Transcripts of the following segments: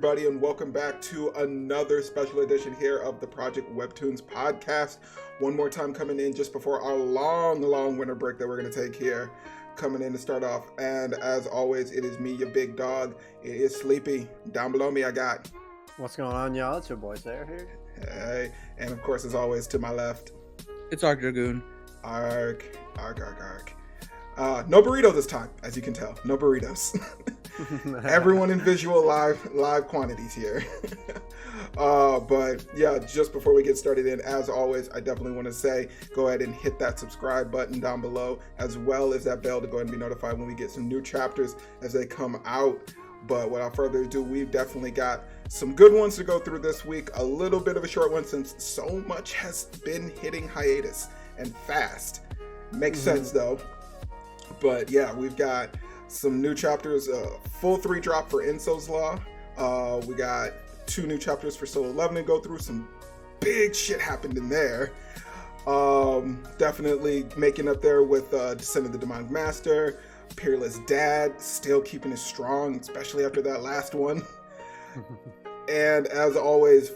everybody, and welcome back to another special edition here of the Project WEBTOON's podcast. One more time coming in just before our long winter break that we're going to take here. Coming in to start off, and as always, it is me, your big dog. It is Sleepy. Down below me, I got... What's going on, y'all? It's your boy Seraph here. Hey, and of course, as always, to my left... It's Arc Dragoon. Arc. No burrito this time, as you can tell. No burritos. Everyone in visual live quantities here. But yeah, just before we get started in, as always, I definitely want to say, go ahead and hit that subscribe button down below, as well as that bell to go ahead and be notified when we get some new chapters as they come out. But without further ado, we've definitely got some good ones to go through this week. A little bit of a short one since so much has been hitting hiatus and fast. Makes sense though. But yeah, we've got some new chapters, full 3 drop for Inso's Law. We got 2 new chapters for Solo 11 to go through. Some big shit happened in there. Definitely making up there with Descent of the Demonic Master. Peerless Dad still keeping it strong, especially after that last one. And as always,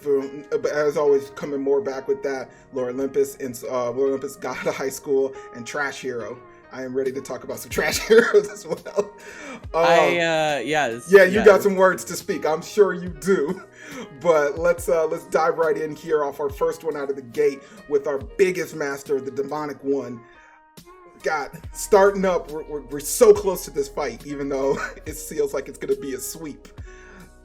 coming more back with that, Olympus got a Highschool and Trashero. I am ready to talk about some Trasheros as well. You got some words to speak. I'm sure you do. But let's dive right in here off our first one out of the gate with our biggest master, the demonic one. God, starting up, we're so close to this fight, even though it feels like it's gonna be a sweep.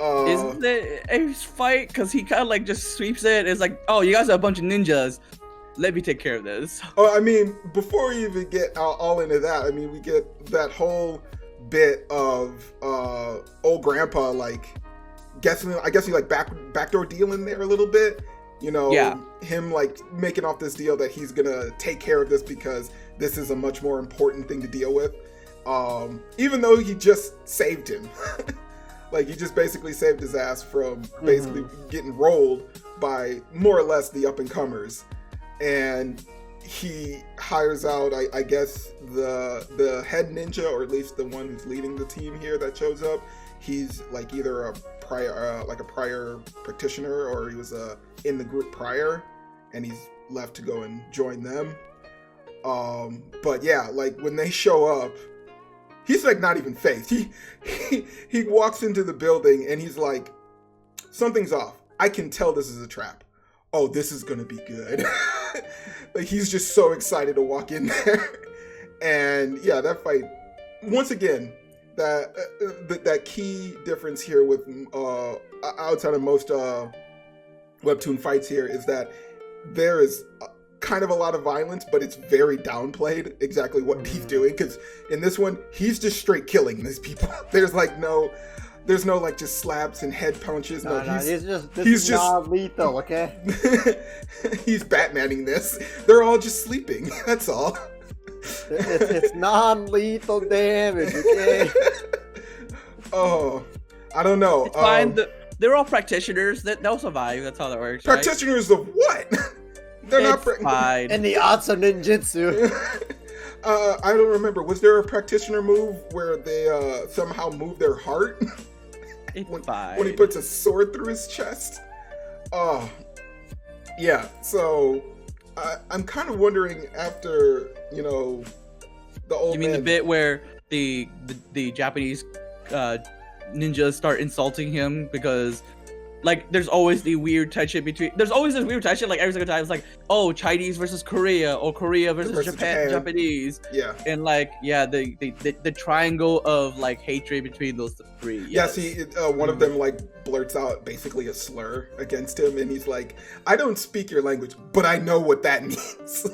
Isn't it a fight? Because he kind of like just sweeps it. It's like, oh, you guys are a bunch of ninjas. Let me take care of this. Oh, I mean, before we even get all into that, I mean, we get that whole bit of old grandpa, like, I guess he like backdoor dealing there a little bit. You know, him like making off this deal that he's gonna take care of this because this is a much more important thing to deal with. Even though he just saved him. Like, he just basically saved his ass from basically getting rolled by more or less the up-and-comers. And he hires out, I guess, the head ninja, or at least the one who's leading the team here that shows up. He's like either a prior practitioner, or he was in the group prior, and he's left to go and join them. But yeah, like when they show up, he's like not even phased. He walks into the building and he's like, something's off. I can tell this is a trap. Oh, this is gonna be good. Like, he's just so excited to walk in there. And yeah, that fight, once again, that key difference here with outside of most webtoon fights here is that there is kind of a lot of violence, but it's very downplayed exactly what he's doing, because in this one he's just straight killing these people. There's no like just slaps and head punches. He's just non-lethal, okay? He's Batmaning this. They're all just sleeping. That's all. It's non-lethal damage, okay? Oh, I don't know. They're all practitioners. They'll survive. That's how that works. Practitioners of what? They're not fine. And the odds of ninjutsu. I don't remember. Was there a practitioner move where they somehow move their heart? When he puts a sword through his chest? Oh, yeah. So I'm kind of wondering, after, you know, the old You mean man... the bit where the Japanese ninjas start insulting him because, like, there's always the weird tension between... There's always this weird tension, like, every single time. It's like, oh, Chinese versus Korea, or Korea versus Japanese. Yeah. And, like, yeah, the triangle of, like, hatred between those three. Yes. Yeah, see, one of them, like, blurts out basically a slur against him, and he's like, I don't speak your language, but I know what that means.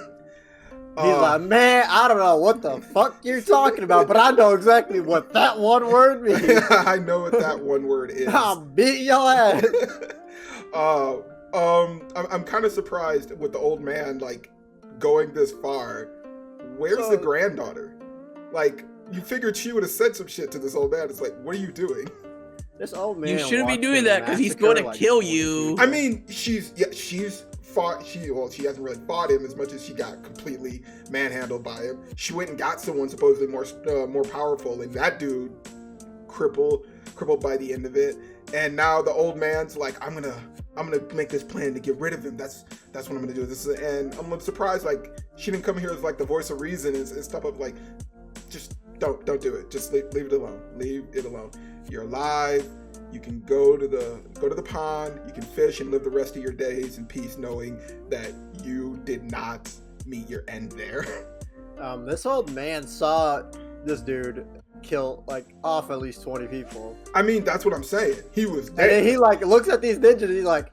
He's like, man, I don't know what the fuck you're talking about, but I know exactly what that one word means. I know what that one word is. I'll beat your ass. I'm kind of surprised with the old man, like, going this far. Where's the granddaughter? Like, you figured she would have said some shit to this old man. It's like, what are you doing? This old man. You shouldn't be doing that because he's going to kill you. I mean, she's fought. She hasn't really fought him as much as she got completely manhandled by him. She went and got someone supposedly more powerful, and that dude crippled by the end of it. And now the old man's like, I'm gonna make this plan to get rid of him. That's what I'm gonna do. And I'm surprised like she didn't come here as like the voice of reason and stuff of like, just don't do it. Just leave it alone. Leave it alone. You're alive. You can go to the pond. You can fish and live the rest of your days in peace, knowing that you did not meet your end there. This old man saw this dude kill like off at least 20 people. I mean, that's what I'm saying. He was dead. And then he like looks at these ninjas and he's like,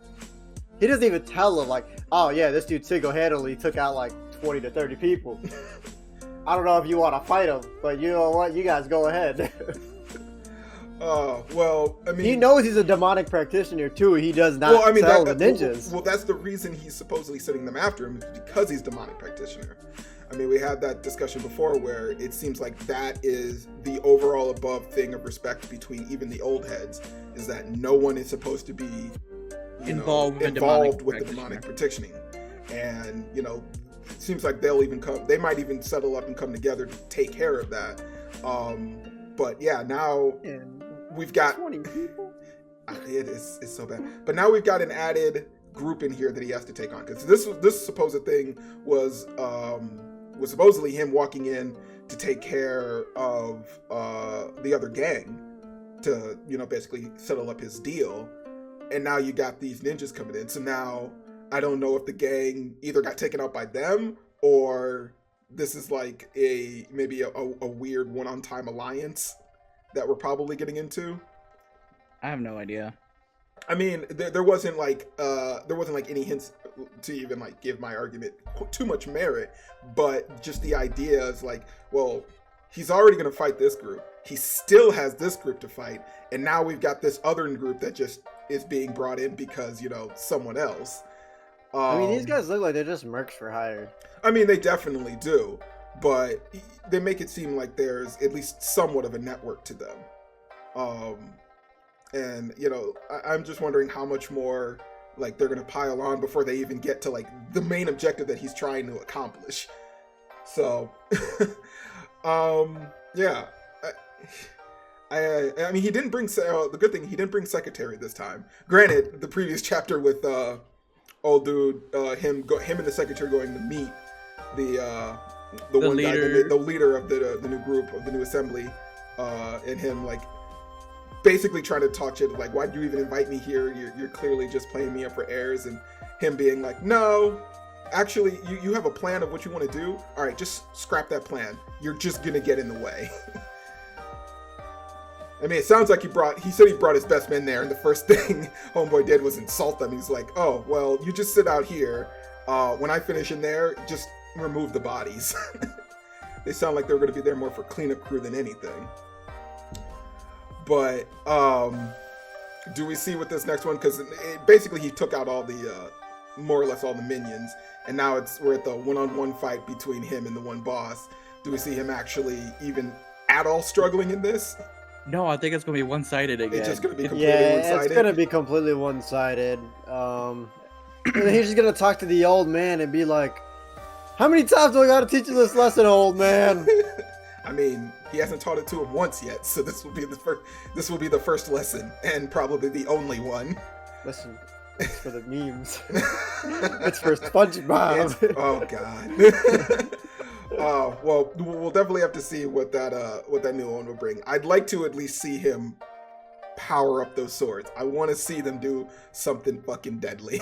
he doesn't even tell them like, oh yeah, this dude single-handedly took out like 20 to 30 people. I don't know if you want to fight him, but you know what? You guys go ahead. Well, I mean, he knows he's a demonic practitioner too. He does not tell the ninjas. Well, that's the reason he's supposedly sending them after him, is because he's demonic practitioner. I mean, we had that discussion before where it seems like that is the overall above thing of respect between even the old heads, is that no one is supposed to be involved with the demonic practitioning. And, it seems like they might even settle up and come together to take care of that. But yeah, now we've got 20 people. It's so bad. But now we've got an added group in here that he has to take on, because this supposed thing was supposedly him walking in to take care of the other gang to basically settle up his deal, and now you got these ninjas coming in. So now I don't know if the gang either got taken out by them or this is like maybe a weird one-on-time alliance that we're probably getting into. I have no idea. I mean, there wasn't like any hints to even like give my argument too much merit, but just the idea is like, well, he's already going to fight this group. He still has this group to fight, and now we've got this other group that just is being brought in because someone else. I mean, these guys look like they're just mercs for hire. I mean, they definitely do, but they make it seem like there's at least somewhat of a network to them. And I'm just wondering how much more like they're gonna pile on before they even get to like the main objective that he's trying to accomplish. So, yeah. I mean, he didn't bring the good thing, he didn't bring secretary this time. Granted, the previous chapter with old dude, him and the secretary going to meet the one leader. Guy, the leader of the new group of the new assembly, and him like basically trying to talk shit like, why did you even invite me here? You're clearly just playing me up for airs. And him being like, no, actually you have a plan of what you want to do. All right, just scrap that plan. You're just gonna get in the way. I mean, it sounds like he said he brought his best men there, and the first thing homeboy did was insult them. He's like, oh, well, you just sit out here. When I finish in there, just remove the bodies. They sound like they're going to be there more for cleanup crew than anything. But do we see with this next one? Because basically he took out all the, more or less all the minions, and now we're at the one-on-one fight between him and the one boss. Do we see him actually even at all struggling in this? No, I think it's gonna be one-sided again. It's just gonna be completely one-sided. Yeah, it's gonna be completely one-sided. He's just gonna talk to the old man and be like, "How many times do I gotta teach you this lesson, old man?" I mean, he hasn't taught it to him once yet, so this will be the first. This will be the first lesson, and probably the only one. Listen, it's for the memes. It's for SpongeBob. Oh God. Well, we'll definitely have to see what that new one will bring. I'd like to at least see him power up those swords. I want to see them do something fucking deadly.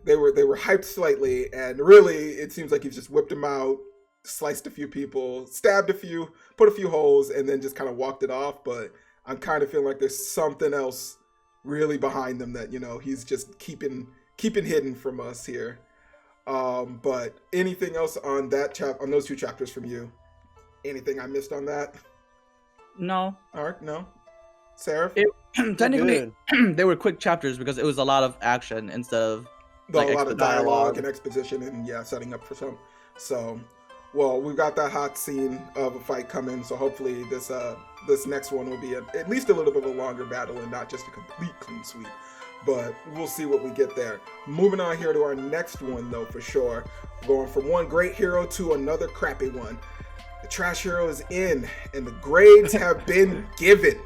They were hyped slightly, and really, it seems like he's just whipped them out, sliced a few people, stabbed a few, put a few holes, and then just kind of walked it off. But I'm kind of feeling like there's something else really behind them that he's just keeping hidden from us here. But anything else on on those two chapters from you? Anything I missed on that? No. Ark, no. Seraph? Technically, they were quick chapters because it was a lot of action instead of a lot of dialogue and exposition and setting up for some. So, well, we've got that hot scene of a fight coming. So hopefully this next one will be at least a little bit of a longer battle and not just a complete clean sweep. But we'll see what we get there. Moving on here to our next one, though, for sure. Going from one great hero to another crappy one. The Trashero is in, and the grades have been given.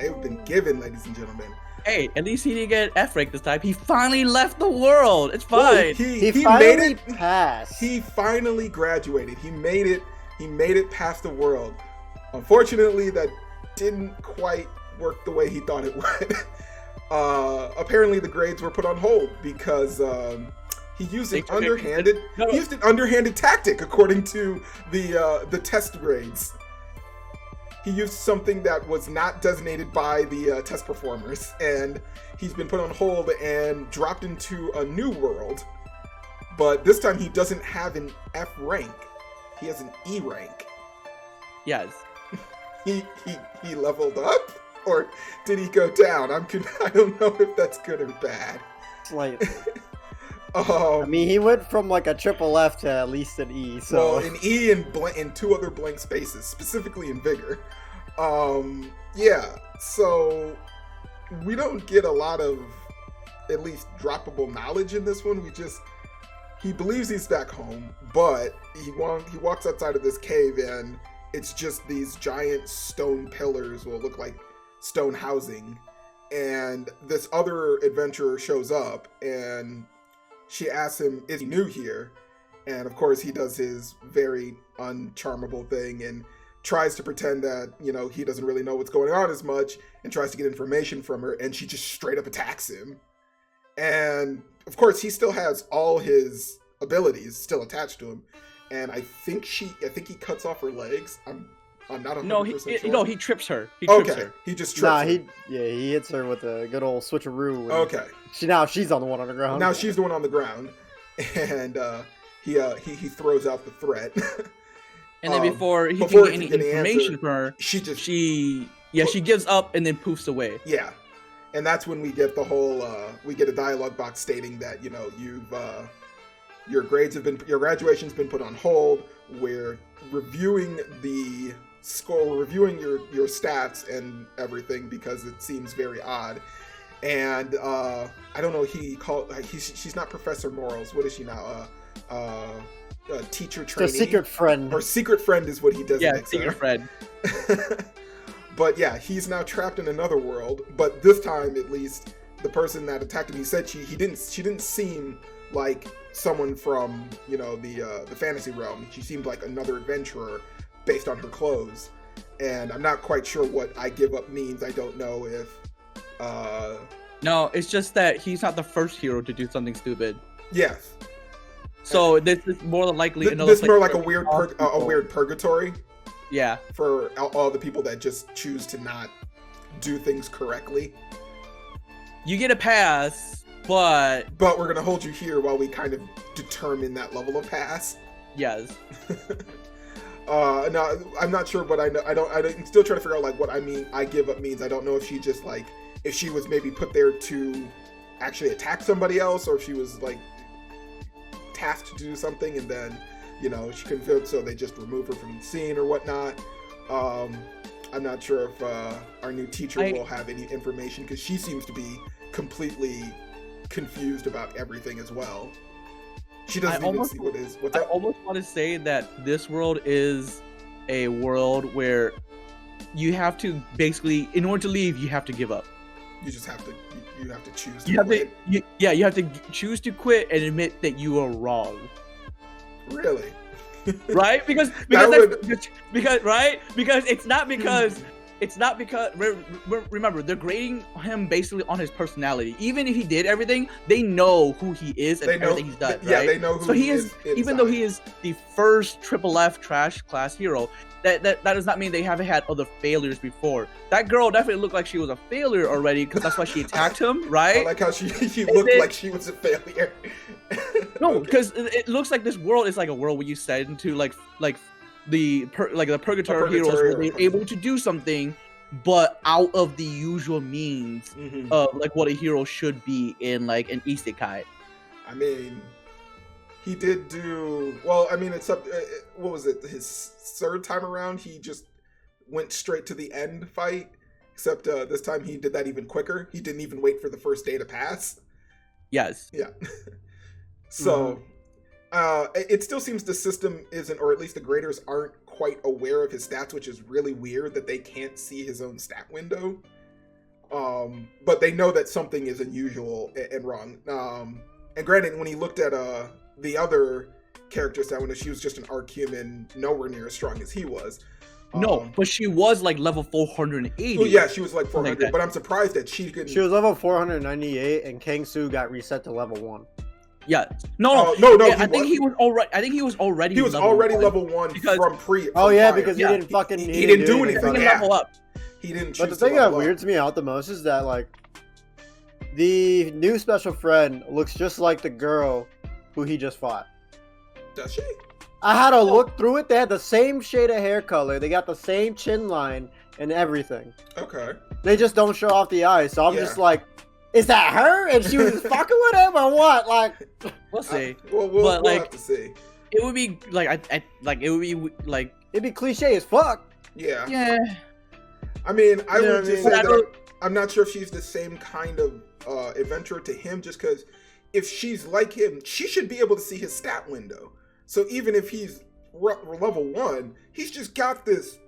They've been given, ladies and gentlemen. Hey, at least he didn't get an F rank this time. He finally left the world. It's fine. Well, He he finally made it. passed. He finally graduated. He made it. He made it past the world. Unfortunately, that didn't quite work the way he thought it would. Apparently, the grades were put on hold because he used an underhanded tactic, according to the test grades. He used something that was not designated by the test performers, and he's been put on hold and dropped into a new world. But this time, he doesn't have an F rank; he has an E rank. Yes. He leveled up, or did he go down? I don't know if that's good or bad. Slightly. I mean, he went from like a triple F to at least an E. So well, an E and two other blank spaces, specifically in vigor. Yeah. So we don't get a lot of, at least, droppable knowledge in this one. He believes he's back home, but he walks outside of this cave and it's just these giant stone pillars, will look like stone housing, and this other adventurer shows up and she asks him, is he new here? And of course he does his very uncharmable thing and tries to pretend that, he doesn't really know what's going on as much, and tries to get information from her, and she just straight up attacks him. And of course he still has all his abilities still attached to him, and I think he cuts off her legs. I'm not 100% sure. No, he trips her. He trips her. He just trips her. He hits her with a good old switcheroo. Okay. She's on the one on the ground. Now she's the one on the ground, and he throws out the threat. And then before he can get any information from her, she gives up and then poofs away. Yeah, and that's when we get the whole we get a dialogue box stating that your graduation's been put on hold. We're reviewing the score, we're reviewing your stats and everything because it seems very odd. And I don't know, she's not Professor Morals. What is she now? Teacher trainee. The secret friend. Or secret friend is what he designates. Yeah, secret friend. But yeah, he's now trapped in another world. But this time, at least, the person that attacked him, he said she didn't seem like someone from the fantasy realm. She seemed like another adventurer based on her clothes. And I'm not quite sure what I give up means. I don't know if no, it's just that he's not the first hero to do something stupid. Yes. So this is more than likely another. This is more like a weird purgatory. Yeah. For all the people that just choose to not do things correctly. You get a pass, but we're gonna hold you here while we kind of determine that level of pass. Yes. No, I'm not sure, but I'm still trying to figure out like what I give up means. I don't know if she just like, if she was maybe put there to actually attack somebody else, or if she was like tasked to do something and then she couldn't fit, so they just remove her from the scene or whatnot. I'm not sure if our new teacher will have any information, because she seems to be completely confused about everything as well. She doesn't even see what is. I almost want to say that this world is a world where you have to basically, in order to leave, you have to give up. You just have to. You have to choose. You have to choose to quit and admit that you are wrong. Really? Right? Because it's not because remember, they're grading him basically on his personality. Even if he did everything, they know who he is and everything he's done. Yeah, right? they know who so he is. Even though he is the first triple F trash class hero, that does not mean they haven't had other failures before. That girl definitely looked like she was a failure already, because that's why she attacked him, right? I like how she looked like she was a failure. No, because it looks like this world is like a world where you set into like the purgatory heroes, where they're able to do something, but out of the usual means of like what a hero should be in like an isekai. I mean, he did do well. I mean, except what was it? His third time around, he just went straight to the end fight. Except this time he did that even quicker. He didn't even wait for the first day to pass. Yes. Yeah. So, it still seems the system isn't, or at least the graders aren't quite aware of his stats, which is really weird that they can't see his own stat window. But they know that something is unusual and wrong. And granted, when he looked at the other characters that when she was just an arc human, nowhere near as strong as he was. No, but she was like level 480. Well, yeah, she was like 400, Like that. but I'm surprised that she could. She was level 498, and Kang Su got reset to level 1. Yeah. No. No. Yeah, I think he was already. He was already level 1 because, from pre. Oh yeah, prior. because Yeah, he didn't fucking. he didn't do anything. He Yeah. level up. He didn't. But the choose to thing that level up. weirds me out the most is that like the new special friend looks just like the girl who he just fought. Does she? I had to look through it. They had the same shade of hair color. They got the same chin line and everything. Okay. They just don't show off the eyes. So I'm Yeah. just like, is that her? And she was fucking with him or what? Like, We'll see. We'll But, like, have to see. It would be like it would be like it'd be cliche as fuck. Yeah. yeah. I mean, I You know would what I just mean? say I that don't- I'm not sure if she's the same kind of adventurer to him, just because if she's like him, she should be able to see his stat window. So even if he's level 1, he's just got this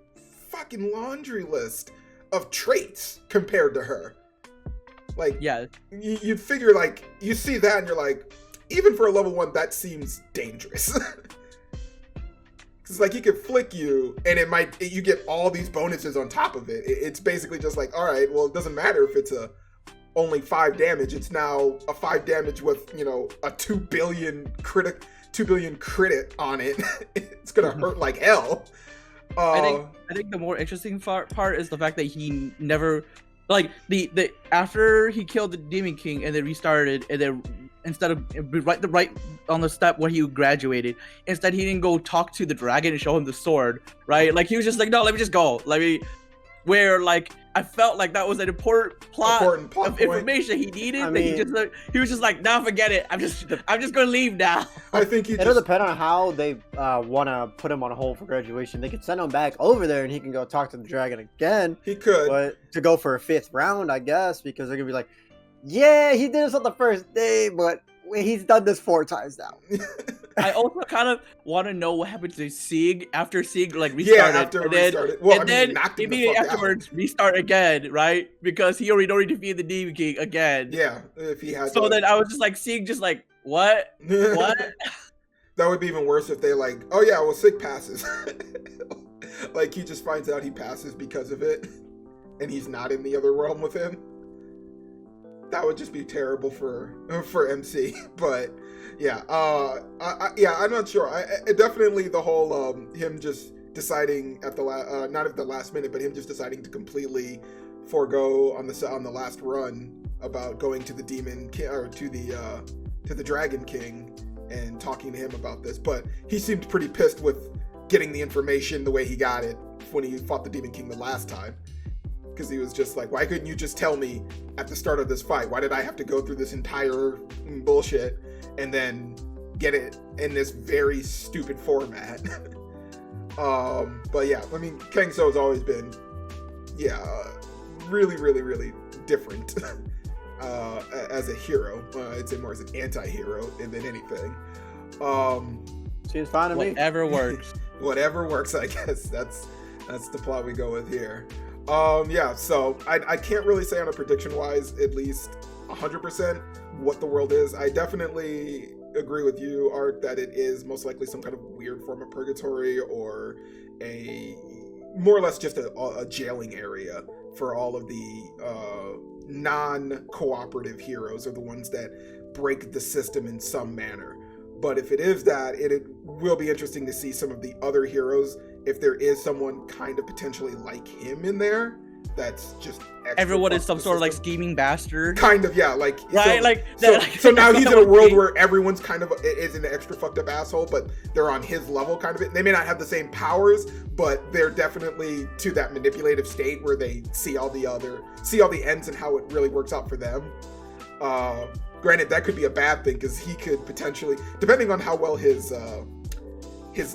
fucking laundry list of traits compared to her. Like, Yeah. you'd figure, like, you see that and you're like, even for a level 1, that seems dangerous. Because, like, he could flick you, and you get all these bonuses on top of it. It's basically just like, all right, well, it doesn't matter if it's only 5 damage. It's now a 5 damage with, a 2 billion credit on it. It's gonna hurt like hell. I think the more interesting part is the fact that he never, like, the after he killed the Demon King and then restarted, and then instead of right on the step where he graduated, instead he didn't go talk to the dragon and show him the sword, right? Like, he was just like, no, let me just go. Where, like, I felt like that was an important plot of point. information he needed. I That mean- he was just like, nah, forget it. I'm just gonna leave now. I think he It'll just depend on how they want to put him on hold for graduation. They could send him back over there and he can go talk to the dragon again. he could. But to go for a 5th round, I guess, because they're going to be like, yeah, he did this on the first day, but he's done this 4 times now. I also kind of want to know what happened to Sieg after Sieg like Yeah, restarted, after and it then, restarted. Well, and I mean, then knocked him the immediately fuck out. afterwards restart again, right? Because he already defeated the Demon King again. Yeah, if he had. So then I was just like, Sieg, just like, what? What? That would be even worse if they like, oh yeah, well, Sig passes. Like, he just finds out he passes because of it, and he's not in the other realm with him. That would just be terrible for MC. But yeah, I'm not sure. I definitely the whole him just deciding at the not at the last minute, but him just deciding to completely forego on the last run about going to the Demon King or to the Dragon King and talking to him about this. But he seemed pretty pissed with getting the information the way he got it when he fought the Demon King the last time. Because he was just like, why couldn't you just tell me at the start of this fight? Why did I have to go through this entire bullshit and then get it in this very stupid format? But yeah, I mean, Kang So has always been, really, really, really different as a hero. I'd say more as an anti-hero than anything. Seems fine to me. Whatever works. Whatever works, I guess. That's the plot we go with here. So I can't really say on a prediction wise, at least 100% what the world is. I definitely agree with you, Art, that it is most likely some kind of weird form of purgatory or a more or less just a jailing area for all of the non-cooperative heroes, or the ones that break the system in some manner. But if it is that, it will be interesting to see some of the other heroes, if there is someone kind of potentially like him in there, that's just extra Everyone is fucked some the sort of like system. scheming bastard. Kind of, yeah, like Right? So now he's in a world where everyone's kind of is an extra fucked up asshole, but they're on his level, kind of. They may not have the same powers, but they're definitely to that manipulative state where they see all the ends and how it really works out for them. Granted, that could be a bad thing, because he could potentially, depending on how well his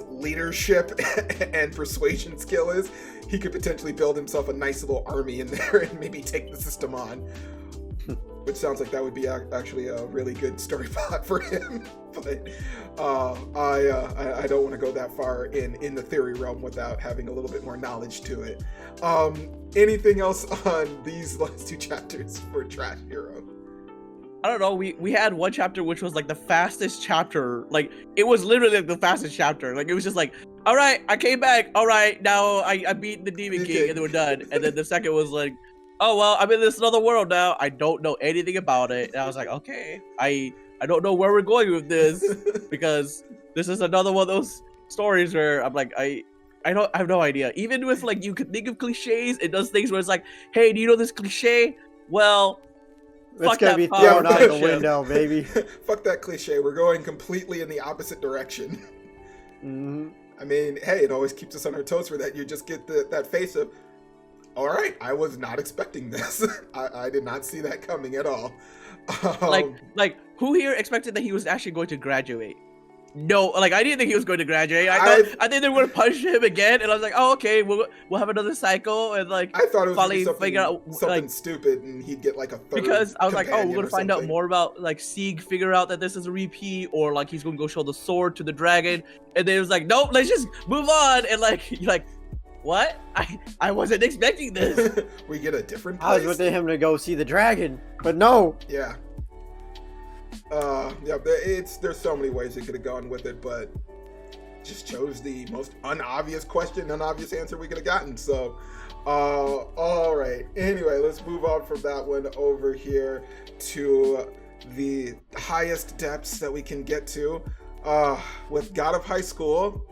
leadership and persuasion skill is, he could potentially build himself a nice little army in there and maybe take the system on. which sounds like that would be actually a really good story plot for him. But I don't want to go that far in the theory realm without having a little bit more knowledge to it. Anything else on these last 2 chapters for Trashero? I don't know. We had one chapter which was like the fastest chapter. Like it was literally like the fastest chapter. Like it was just like, all right, I came back. All right, now I beat the Demon King, and then we're done. And then the second was like, oh well, I'm in this another world now. I don't know anything about it. And I was like, okay, I don't know where we're going with this because this is another one of those stories where I'm like, I have no idea. Even with like you could think of cliches, it does things where it's like, hey, do you know this cliche? Well, it's gonna be thrown out the window, baby. Fuck that cliche. We're going completely in the opposite direction. Mm-hmm. I mean, hey, it always keeps us on our toes for that. You just get that face of, all right, I was not expecting this. I did not see that coming at all. Like who here expected that he was actually going to graduate? No, like I didn't think he was going to graduate. I think they were going to punish him again, and I was like, oh, okay, we'll have another cycle, and like I thought it was finally something like, stupid, and he'd get like a third. Because I was like, oh, we're gonna find out something. more about like Sieg, figure out that this is a repeat, or like he's gonna go show the sword to the dragon, and then it was like, nope, let's just move on, and like you're like, what? I wasn't expecting this. We get a different place. I was wanting him to go see the dragon, but no. Yeah. Yeah, there's so many ways it could have gone with it, but just chose the most unobvious answer we could have gotten. So, all right. Anyway, let's move on from that one over here to the highest depths that we can get to. With God of High School,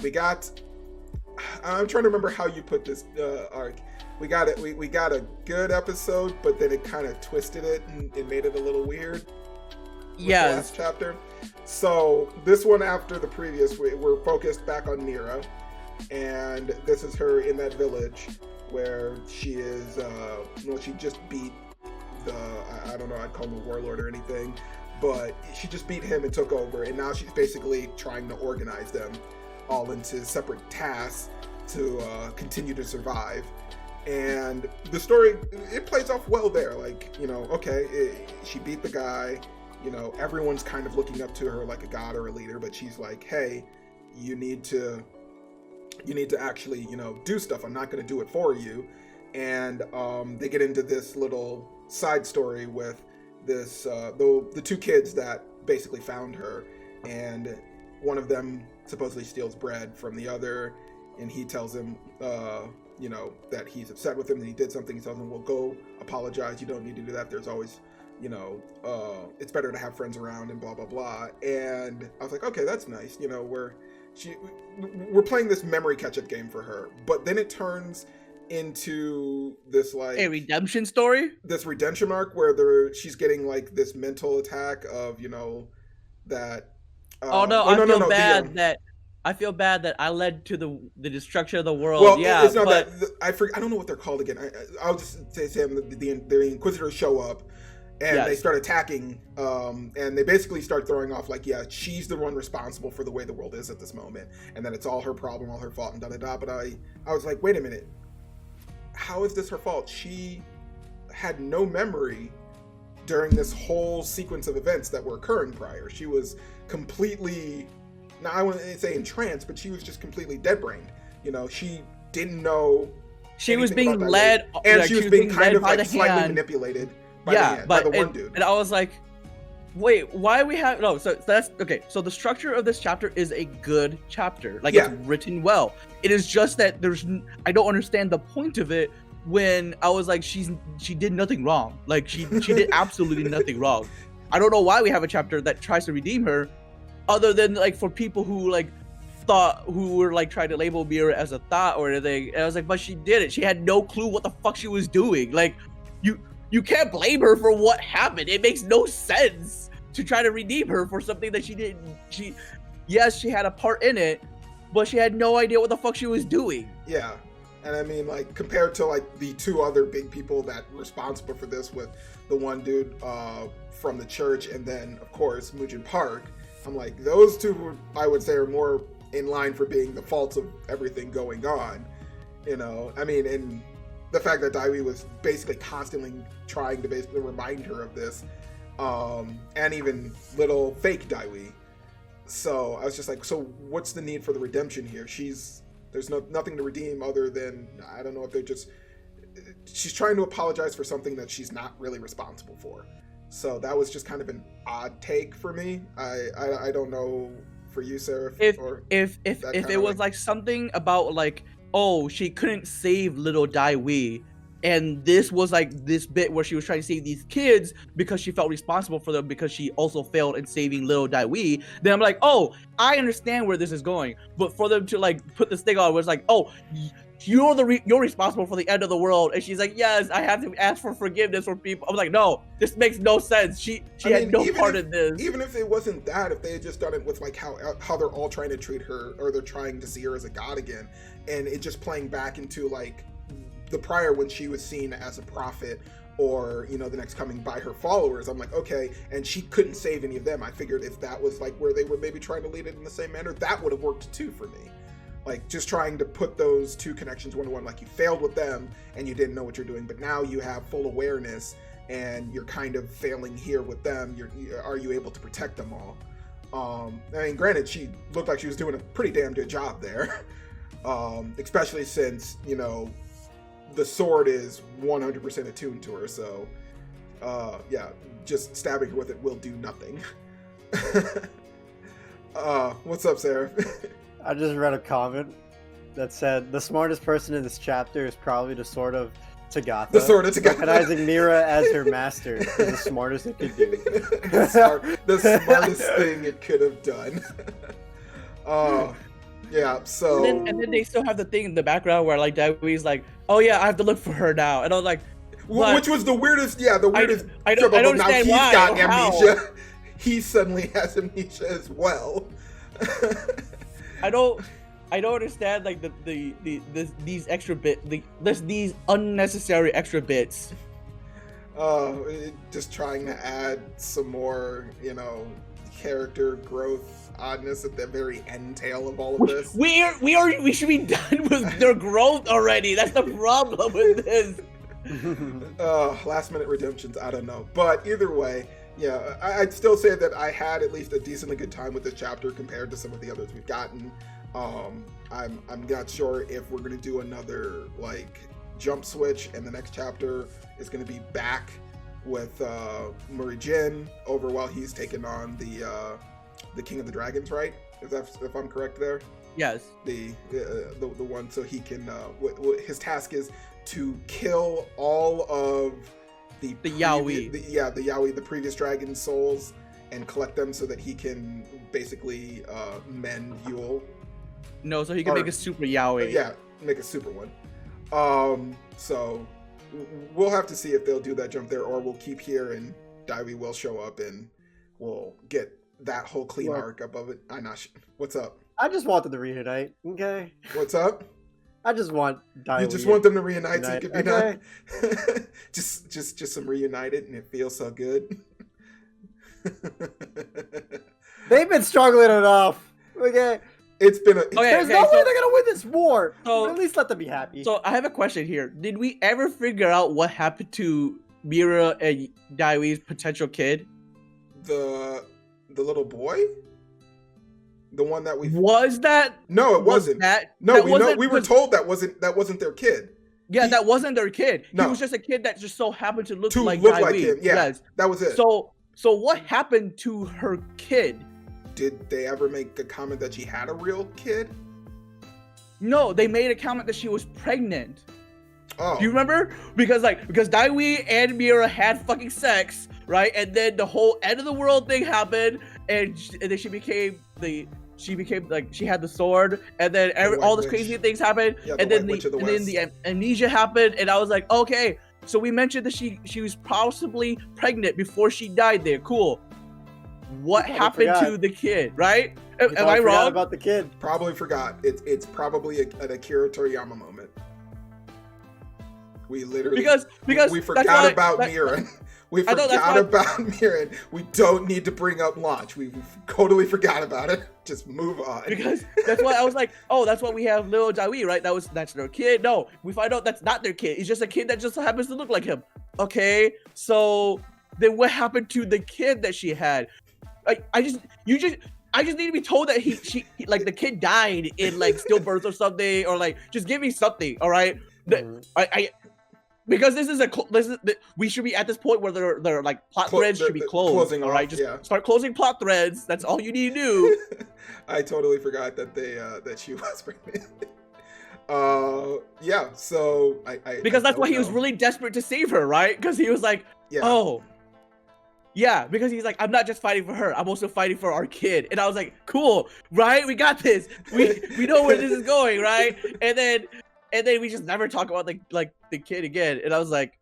we got. I'm trying to remember how you put this arc. We got it. We got a good episode, but then it kind of twisted it and it made it a little weird. Yeah. Last chapter. So this one after the previous, we're focused back on Nira, and this is her in that village where she is. She just beat the. I don't know. I'd call him a warlord or anything, but she just beat him and took over, and now she's basically trying to organize them all into separate tasks to continue to survive. And the story, it plays off well there. Like, she beat the guy, everyone's kind of looking up to her like a god or a leader, but she's like, hey, you need to actually, do stuff. I'm not going to do it for you. And they get into this little side story with this, the 2 kids that basically found her, and one of them supposedly steals bread from the other, and he tells him, that he's upset with him, that he did something. He tells him, well, go apologize. You don't need to do that. There's always, it's better to have friends around and blah, blah, blah. And I was like, okay, that's nice. We're playing this memory catch-up game for her. But then it turns into this, like... a redemption story? This redemption arc where she's getting, like, this mental attack of, that... I feel bad that I led to the destruction of the world. Well, yeah, it's not that. I don't know what they're called again. I'll just say Sam, the Inquisitors show up, and they start attacking, and they basically start throwing off like, yeah, she's the one responsible for the way the world is at this moment, and that it's all her problem, all her fault, and da-da-da. But I was like, wait a minute. How is this her fault? She had no memory during this whole sequence of events that were occurring prior. She was completely... Now, I wouldn't say entranced, but she was just completely dead-brained. She didn't know. She was being led, and she was being kind of like slightly manipulated by the one dude. And I was like, wait, why we have no? So that's okay. So the structure of this chapter is a good chapter. Like it's written well. It is just that I don't understand the point of it. When I was like, she did nothing wrong. Like she did absolutely nothing wrong. I don't know why we have a chapter that tries to redeem her. Other than like for people who like who were like trying to label Mira as a thought or anything, and I was like, but she did it. She had no clue what the fuck she was doing. Like, you can't blame her for what happened. It makes no sense to try to redeem her for something that she didn't. Yes, she had a part in it, but she had no idea what the fuck she was doing. Yeah, and I mean, like compared to like the 2 other big people that were responsible for this, with the one dude from the church, and then of course Mookhyang Park. I'm like, those 2, I would say, are more in line for being the faults of everything going on. I mean, and the fact that Daiwi was basically constantly trying to basically remind her of this, and even little fake Daiwi. So I was just like, so what's the need for the redemption here? There's nothing to redeem other than, I don't know if they're just, she's trying to apologize for something that she's not really responsible for. So that was just kind of an odd take for me. I don't know for you, Seraph. If it was like something about like, oh, she couldn't save little Daiwi, and this was like this bit where she was trying to save these kids because she felt responsible for them because she also failed in saving little Daiwi, then I'm like, oh, I understand where this is going. But for them to like put this thing on where it's like, oh, you're responsible for the end of the world, and she's like, yes, I have to ask for forgiveness from people. I'm like, no, this makes no sense. She had no part in this. Even if it wasn't that, if they had just done it with like how they're all trying to treat her, or they're trying to see her as a god again, and it just playing back into like the prior when she was seen as a prophet, or the next coming by her followers, I'm like, okay, and she couldn't save any of them. I figured if that was like where they were maybe trying to lead it in the same manner, that would have worked too for me. Like just trying to put those two connections one to one, like you failed with them and you didn't know what you're doing, but now you have full awareness and you're kind of failing here with them. Are you able to protect them all? I mean, granted, she looked like she was doing a pretty damn good job there, especially since the sword is 100% attuned to her. So yeah, just stabbing her with it will do nothing. What's up, Sarah? I just read a comment that said the smartest person in this chapter is probably the sword of Tagatha. The sword of Tagatha. Recognizing Mira as her master is the smartest it could do. the smartest thing it could have done. Yeah, so... And then they still have the thing in the background where like Daiwi's like, oh yeah, I have to look for her now. And I was like... Which was the weirdest, I don't understand now he's why got or amnesia. How. He suddenly has amnesia as well. I don't understand like these extra these unnecessary extra bits. Just trying to add some more, character growth, oddness at the very end tail of all of this. We should be done with their growth already. That's the problem with this. Last minute redemptions, I don't know, but either way. Yeah, I'd still say that I had at least a decently good time with this chapter compared to some of the others we've gotten. I'm not sure if we're gonna do another like jump switch, and the next chapter is gonna be back with Murijin over while he's taking on the King of the Dragons, right? If I'm correct there. Yes. The one, so he can. His task is to kill all of the Yaoi. The Yaoi, the previous dragon souls, and collect them so that he can basically mend Yule. No, so he can make a super Yaoi. Yeah, make a super one. So we'll have to see if they'll do that jump there, or we'll keep here and Daiwi will show up and we'll get that whole clean arc above it. What's up? I just want them to reunite. Okay. What's up? I just want Daiwi. You just want them to reunite so it could be done. just some reunited, and it feels so good. They've been struggling enough. Okay. It's been There's no way they're gonna win this war. But at least let them be happy. So I have a question here. Did we ever figure out what happened to Mira and Daiwi's potential kid? The little boy? The one that we was that? No, it wasn't. We were told that wasn't their kid. Yeah, that wasn't their kid. No. He was just a kid that just so happened to look like him. Yeah, yes. That was it. So what happened to her kid? Did they ever make a comment that she had a real kid? No, they made a comment that she was pregnant. Oh. Do you remember? Because Daiwi and Mira had fucking sex, right? And then the whole end of the world thing happened, and then she became like, she had the sword, and then all these crazy things happened, and then the amnesia happened, and I was like, okay, so we mentioned that she was possibly pregnant before she died there. Cool. What happened to the kid, right? Am I wrong about the kid? Probably forgot. It's probably an Akira Toriyama moment. We literally we forgot about Mira. We forgot about Mirren. We don't need to bring up launch. We totally forgot about it. Just move on. Because that's why I was like, oh, that's why we have little Dai, right? That's their kid. No, we find out that's not their kid. It's just a kid that just happens to look like him. Okay, so then what happened to the kid that she had? I just need to be told that she like the kid died in like stillbirth or something, or like just give me something. All right, because we should be at this point where they're like plot threads should be closed. All right, just start closing plot threads. That's all you need to do. I totally forgot that that she was pregnant. Yeah. So because that's why he was really desperate to save her, right? Because he was like, oh. Yeah, because he's like, I'm not just fighting for her, I'm also fighting for our kid. And I was like, cool, right? We got this. We know where this is going, right? And then we just never talk about the kid again. And I was like,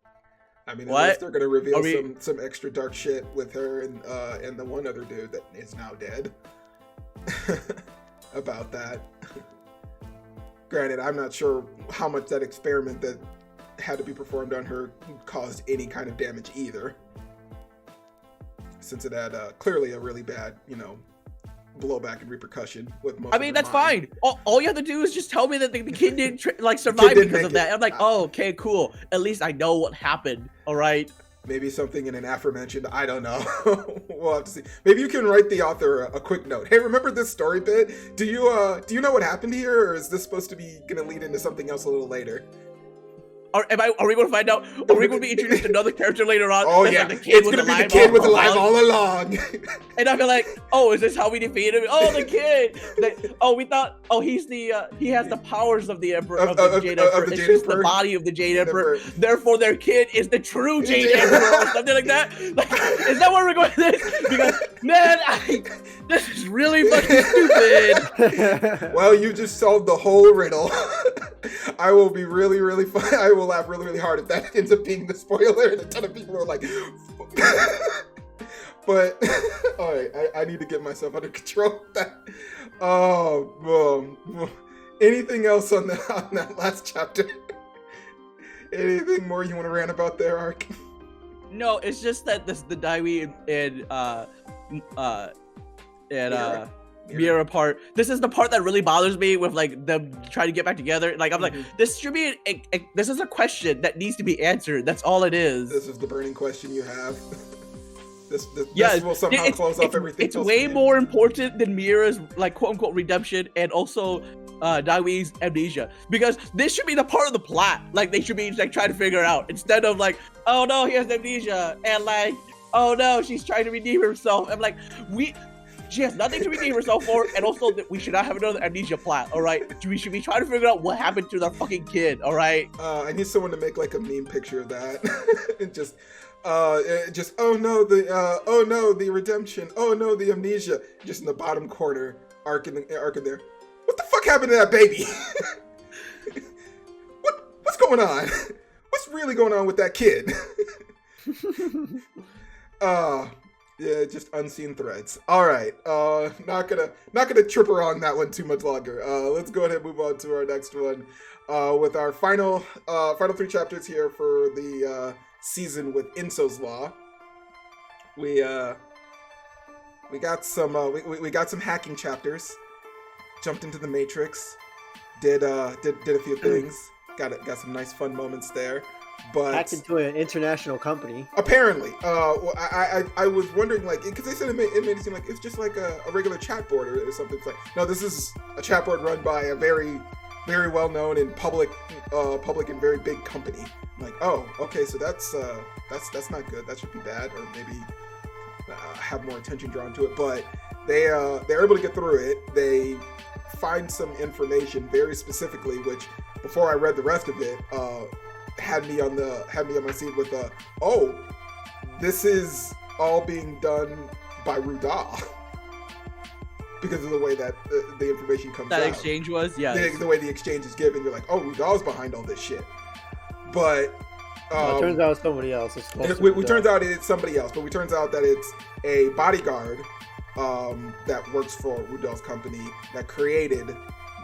I mean, unless they're gonna reveal some extra dark shit with her and the one other dude that is now dead about that. Granted, I'm not sure how much that experiment that had to be performed on her caused any kind of damage either, since it had clearly a really bad, blowback and repercussion with most. I mean, that's fine. All you have to do is just tell me that the kid didn't survive because of that. I'm like, oh, okay, cool. At least I know what happened. All right. Maybe something in an aforementioned. I don't know. We'll have to see. Maybe you can write the author a quick note. Hey, remember this story bit? Do you know what happened here, or is this supposed to be gonna lead into something else a little later? Are we going to find out? Are we going to be introduced to another character later on? Oh yeah, like, it's going to be the kid was alive all along. And I feel like, oh, is this how we defeat him? Oh, the kid. We thought, oh, he's he has the powers of the Emperor of the Jade Emperor. It's just the body of the Jade Emperor. Therefore, their kid is the true Jade Emperor or something like that. Like, is that where we're going with this? Because man, this is really fucking stupid. Well, you just solved the whole riddle. I will be really, really fun. I will laugh really, really hard if that ends up being the spoiler, and a ton of people are like, but all right, I need to get myself under control with that. Anything else on that last chapter? Anything more you want to rant about there, Ark? No, it's just that the Dai and Mirror part. This is the part that really bothers me with like them trying to get back together. Like I'm like, this should be this is a question that needs to be answered. That's all it is. This is the burning question you have. This will somehow close off everything. It's way more important than Mira's like quote unquote redemption and also Daiwi's amnesia, because this should be the part of the plot. Like they should be like trying to figure it out instead of like, oh no, he has amnesia, and like, oh no, she's trying to redeem herself. I'm like, she has nothing to redeem herself for, and also that we should not have another amnesia plot, all right? We should be trying to figure out what happened to their fucking kid, all right? I need someone to make like a meme picture of that. And just oh no, the redemption. Oh no, the amnesia. Just in the bottom corner, Ark in there. What the fuck happened to that baby? What's going on? What's really going on with that kid? Yeah, just unseen threads. All right, not gonna trip her on that one too much longer. Let's go ahead and move on to our next one, with our final 3 chapters here for the season with Inso's Law. We got some hacking chapters. Jumped into the Matrix, did a few things. Got some nice fun moments there. But hacked into an international company. Apparently, I was wondering, like, because they said it made it seem like it's just like a regular chat board or something. It's like, no, this is a chat board run by a very, very well known and public and very big company. I'm like, oh, okay, so that's not good. That should be bad, or maybe have more attention drawn to it. But they're able to get through it. They find some information very specifically, which before I read the rest of it, had me on my seat with this is all being done by Rudal because of the way that the information comes out. That exchange was, yeah. The way the exchange is given, you're like, oh, Rudal's behind all this shit. But it turns out it's somebody else. Turns out it's somebody else, but we turns out that it's a bodyguard that works for Rudal's company that created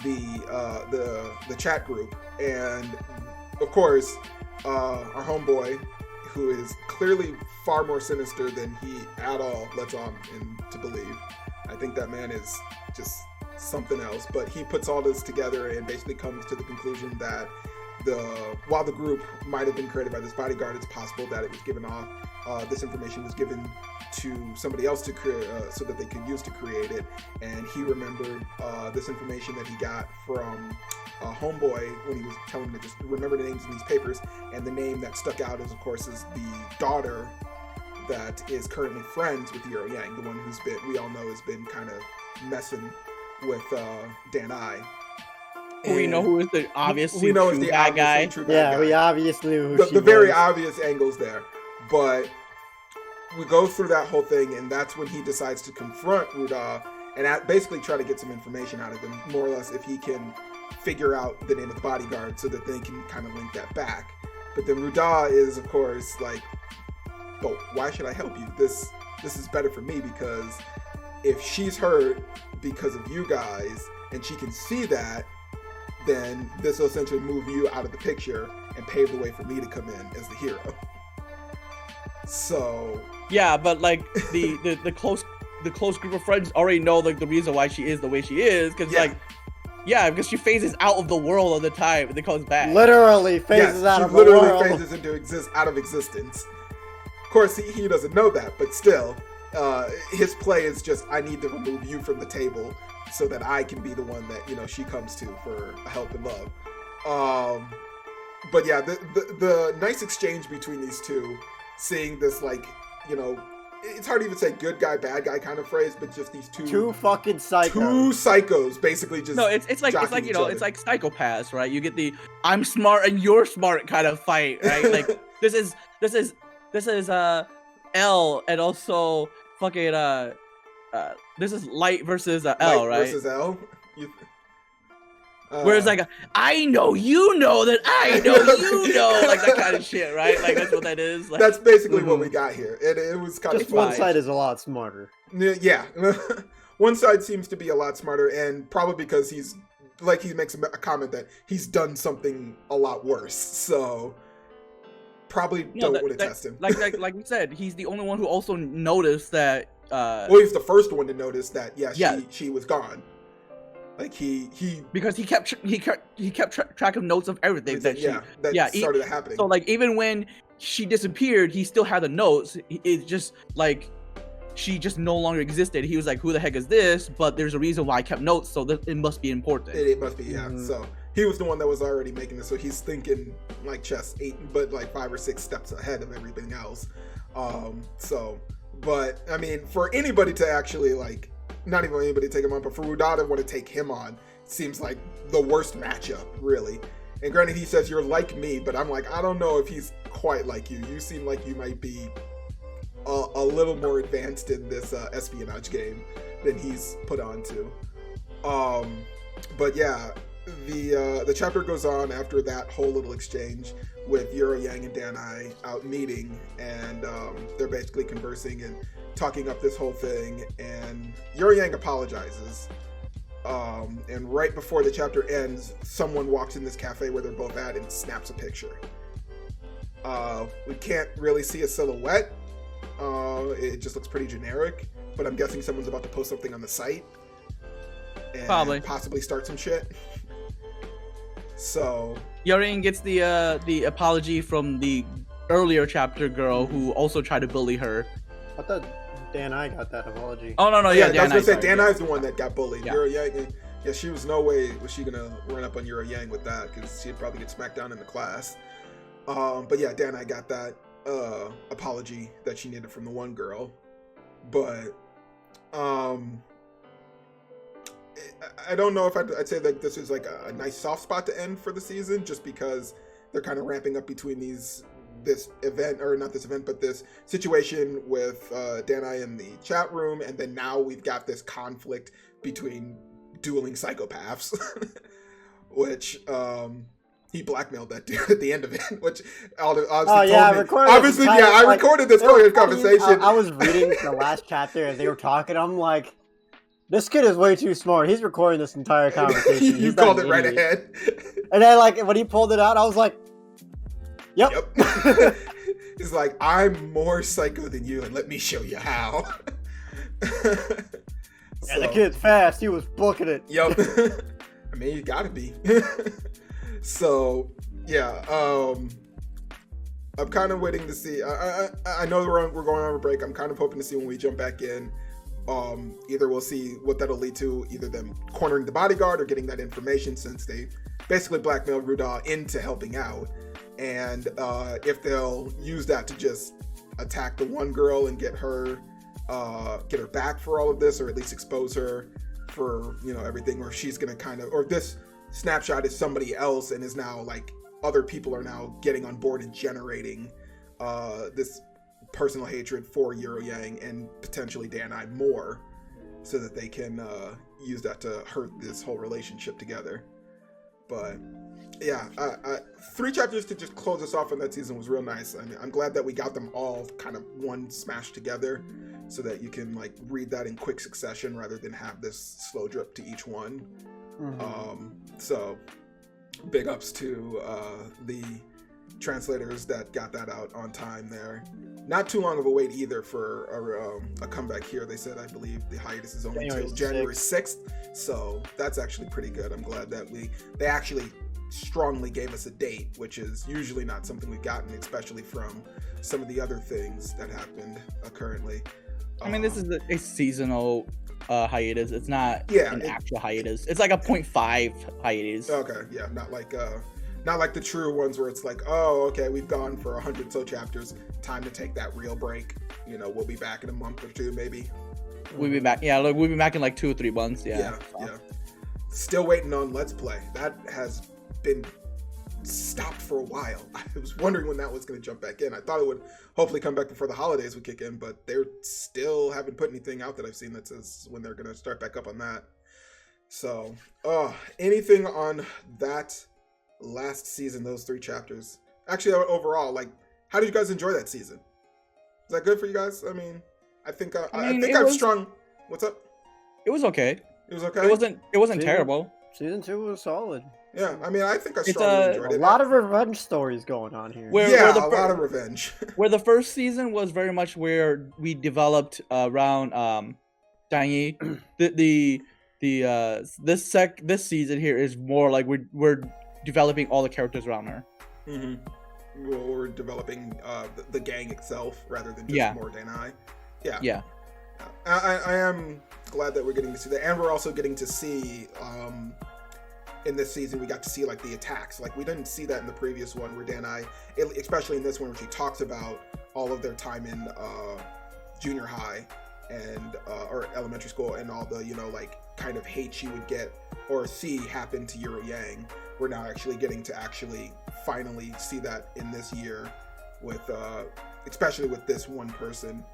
the chat group. And of course, our homeboy, who is clearly far more sinister than he at all lets on to believe. I think that man is just something else. But he puts all this together and basically comes to the conclusion that while the group might have been created by this bodyguard, it's possible that it was given off. This information was given to somebody else to create, so that they could use to create it. And he remembered this information that he got from Homeboy when he was telling him to just remember the names in these papers. And the name that stuck out is, of course, is the daughter that is currently friends with Yoro Yang, the one who's been, we all know, has been kind of messing with Dan I. We know who is the obviously true bad guy. Yeah, we obviously knew who the very obvious angles there. But we go through that whole thing, and that's when he decides to confront Ruda and basically try to get some information out of him, more or less, if he can figure out the name of the bodyguard so that they can kind of link that back. But then Ruda is, of course, like, but why should I help you? This is better for me, because if she's hurt because of you guys and she can see that, then this will essentially move you out of the picture and pave the way for me to come in as the hero. So yeah, but like the close group of friends already know like the reason why she is the way she is, because because she phases out of the world all the time and then comes back. Literally phases out of the world. Literally phases into out of existence. Of course, he doesn't know that, but still, his play is just, I need to remove you from the table so that I can be the one that, she comes to for help and love. But yeah, the nice exchange between these two, seeing this, like, it's hard to even say good guy, bad guy kind of phrase, but just these two fucking psychos. Two psychos basically just it's like it's like psychopaths, right? You get the I'm smart and you're smart kind of fight, right? Like this is L, and also fucking this is Light versus L, Light right? Versus L. Whereas like I know you know that I know you know, like that kind of shit, right? Like that's what that is. Like, that's basically what we got here. It was kind just of one side is a lot smarter. Yeah, one side seems to be a lot smarter, and probably because he makes a comment that he's done something a lot worse, so probably don't want to test him. Like we said, he's the only one who also noticed that. Well, he's the first one to notice that. She was gone. Like because he kept track of notes of everything that started happening. So like even when she disappeared, he still had the notes. It's just like she just no longer existed. He was like, "Who the heck is this?" But there's a reason why I kept notes, so it must be important. It must be, yeah. Mm-hmm. So he was the one that was already making this. So he's thinking like chess, 5 or 6 steps ahead of everything else. But I mean, for anybody to actually like. Not even anybody to take him on, but for Ruda to want to take him on seems like the worst matchup, really. And granted, he says, you're like me, but I'm like, I don't know if he's quite like you. You seem like you might be a little more advanced in this espionage game than he's put on to. But yeah, the chapter goes on after that whole little exchange with Yoro Yang and Dan I out meeting, and they're basically conversing and talking up this whole thing, and Yoro Yang apologizes, and right before the chapter ends, someone walks in this cafe where they're both at and snaps a picture. We can't really see a silhouette. It just looks pretty generic, but I'm guessing someone's about to post something on the site and possibly start some shit. So Yoro Yang gets the apology from the earlier chapter girl who also tried to bully her. I thought Dan I got that apology. Oh no, yeah, I was gonna say Dan I's the one that got bullied. Yeah. Yoro Yang, she was no way was she gonna run up on Yoro Yang with that, because she'd probably get smacked down in the class. But yeah, Dan I got that apology that she needed from the one girl, but I don't know if I'd say that this is like a nice soft spot to end for the season, just because they're kind of ramping up between this event, or not this event, but this situation with Dan I in the chat room, and then now we've got this conflict between dueling psychopaths, which he blackmailed that dude at the end of it, which obviously I recorded this conversation. I was reading the last chapter and they were talking. I'm like, this kid is way too smart. He's recording this entire conversation. You called it right ahead. And then, like, when he pulled it out, I was like, Yep. He's like, I'm more psycho than you, and let me show you how. Yeah, the kid's fast. He was booking it. Yep. I mean, you gotta be. So, yeah. I'm kind of waiting to see. I know we're going on a break. I'm kind of hoping to see when we jump back in. Either we'll see what that'll lead to, either them cornering the bodyguard or getting that information, since they basically blackmailed Ruda into helping out. And if they'll use that to just attack the one girl and get her back for all of this, or at least expose her for, you know, everything, or she's gonna kind of, or this snapshot is somebody else and is now like other people are now getting on board and generating this personal hatred for Yang and potentially Dan-I more, so that they can use that to hurt this whole relationship together. But yeah, 3 chapters to just close us off on that season was real nice. I mean, I'm glad that we got them all kind of one smashed together, so that you can like read that in quick succession rather than have this slow drip to each one. So big ups to the translators that got that out on time there. Not too long of a wait either for a comeback here. They said, I believe the hiatus is only until January 6th. So that's actually pretty good. I'm glad that they actually strongly gave us a date, which is usually not something we've gotten, especially from some of the other things that happened currently. I mean, this is a seasonal hiatus. It's not an actual hiatus. It's like a 0.5 hiatus. Okay, yeah, not like the true ones where it's like, oh, okay, we've gone for 100 so chapters. Time to take that real break. You know, we'll be back in a month or two, maybe. We'll be back. Yeah, look, we'll be back in like 2 or 3 months. Yeah. Still waiting on Let's Play. That has been stopped for a while. I was wondering when that was going to jump back in. I thought it would hopefully come back before the holidays would kick in, but they're still haven't put anything out that I've seen that says when they're going to start back up on that. So, anything on that last season, those 3 chapters? Actually, overall, like, how did you guys enjoy that season? Is that good for you guys? I mean, I think I've strung. What's up? It was okay. It was okay. It wasn't terrible. Season 2 was solid. Yeah, I mean, I think I strongly enjoyed it. A lot of revenge stories going on here. A lot of revenge. Where the first season was very much where we developed around Danyi. This season here is more like we're developing all the characters around her. Mm-hmm. Well, we're developing the gang itself rather than just more Dan-I. Yeah. I am glad that we're getting to see that, and we're also getting to see in this season we got to see like the attacks. Like we didn't see that in the previous one where Dan-I, especially in this one where she talks about all of their time in junior high and or elementary school and all the, you know, like kind of hate she would get or see happen to Yang. We're now actually getting to finally see that in this year with especially with this one person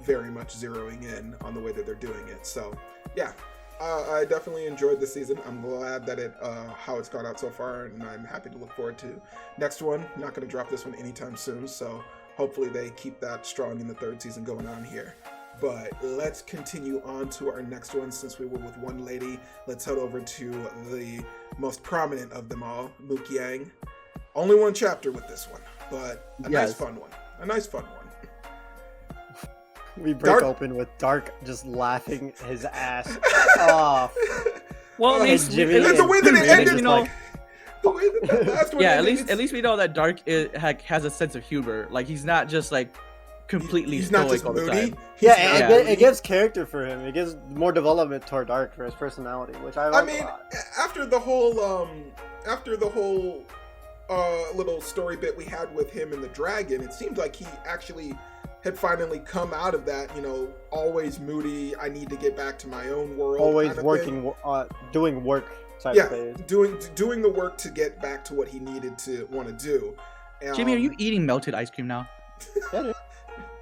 very much zeroing in on the way that they're doing it. So yeah, I definitely enjoyed this season. I'm glad that how it's gone out so far, and I'm happy to look forward to next one. Not going to drop this one anytime soon, so hopefully they keep that strong in the 3rd season going on here. But let's continue on to our next one. Since we were with one lady, let's head over to the most prominent of them all, Mookhyang. Only 1 chapter with this one, but a nice fun one. We break open with Dark just laughing his ass off. Well, at least the way that it ended, the way that last one ended, at least we know that Dark has a sense of humor. Like he's not just like completely he's not just moody. It gives character for him. It gives more development toward Dark for his personality, which I like a lot. After the whole little story bit we had with him and the dragon, it seemed like he actually had finally come out of that, you know, always moody, I need to get back to my own world. Always working, doing work type phase. Doing the work to get back to what he needed to want to do. Jimmy, are you eating melted ice cream now?